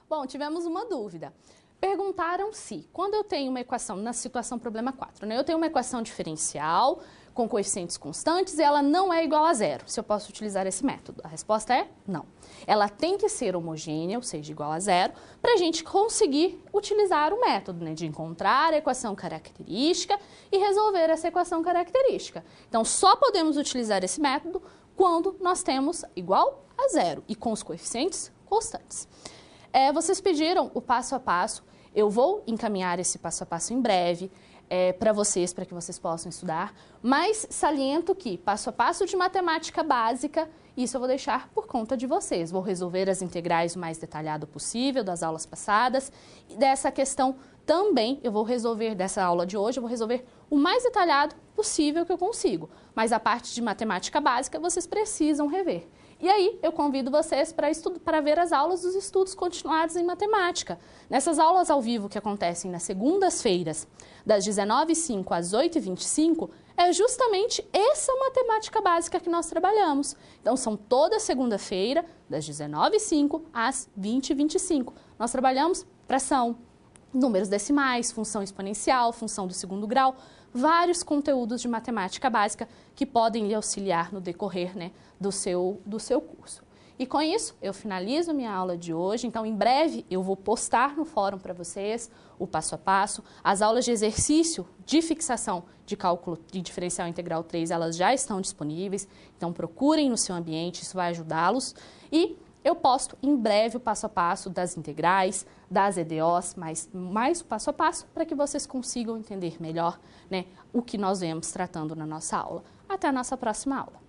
Bom, tivemos uma dúvida. Perguntaram se, quando eu tenho uma equação, na situação problema 4, né, eu tenho uma equação diferencial com coeficientes constantes e ela não é igual a zero, se eu posso utilizar esse método. A resposta é não. Ela tem que ser homogênea, ou seja, igual a zero, para a gente conseguir utilizar o método, né, de encontrar a equação característica e resolver essa equação característica. Então, só podemos utilizar esse método quando nós temos igual a zero e com os coeficientes constantes. Vocês pediram o passo a passo, eu vou encaminhar esse passo a passo em breve para vocês, para que vocês possam estudar, mas saliento que passo a passo de matemática básica, isso eu vou deixar por conta de vocês. Vou resolver as integrais o mais detalhado possível das aulas passadas e dessa questão também eu vou resolver, dessa aula de hoje, eu vou resolver o mais detalhado possível que eu consigo, mas a parte de matemática básica vocês precisam rever. E aí, eu convido vocês para ver as aulas dos estudos continuados em matemática. Nessas aulas ao vivo que acontecem nas segundas-feiras, das 19h05 às 8h25, é justamente essa matemática básica que nós trabalhamos. Então, são toda segunda-feira, das 19h05 às 20h25. Nós trabalhamos fração, números decimais, função exponencial, função do segundo grau, vários conteúdos de matemática básica que podem lhe auxiliar no decorrer, né, do seu curso. E com isso, eu finalizo minha aula de hoje. Então, em breve, eu vou postar no fórum para vocês o passo a passo. As aulas de exercício de fixação de cálculo de diferencial integral 3, elas já estão disponíveis. Então, procurem no seu ambiente, isso vai ajudá-los. E eu posto em breve o passo a passo das integrais, das EDOs, mais o passo a passo para que vocês consigam entender melhor, né, o que nós vemos tratando na nossa aula. Até a nossa próxima aula.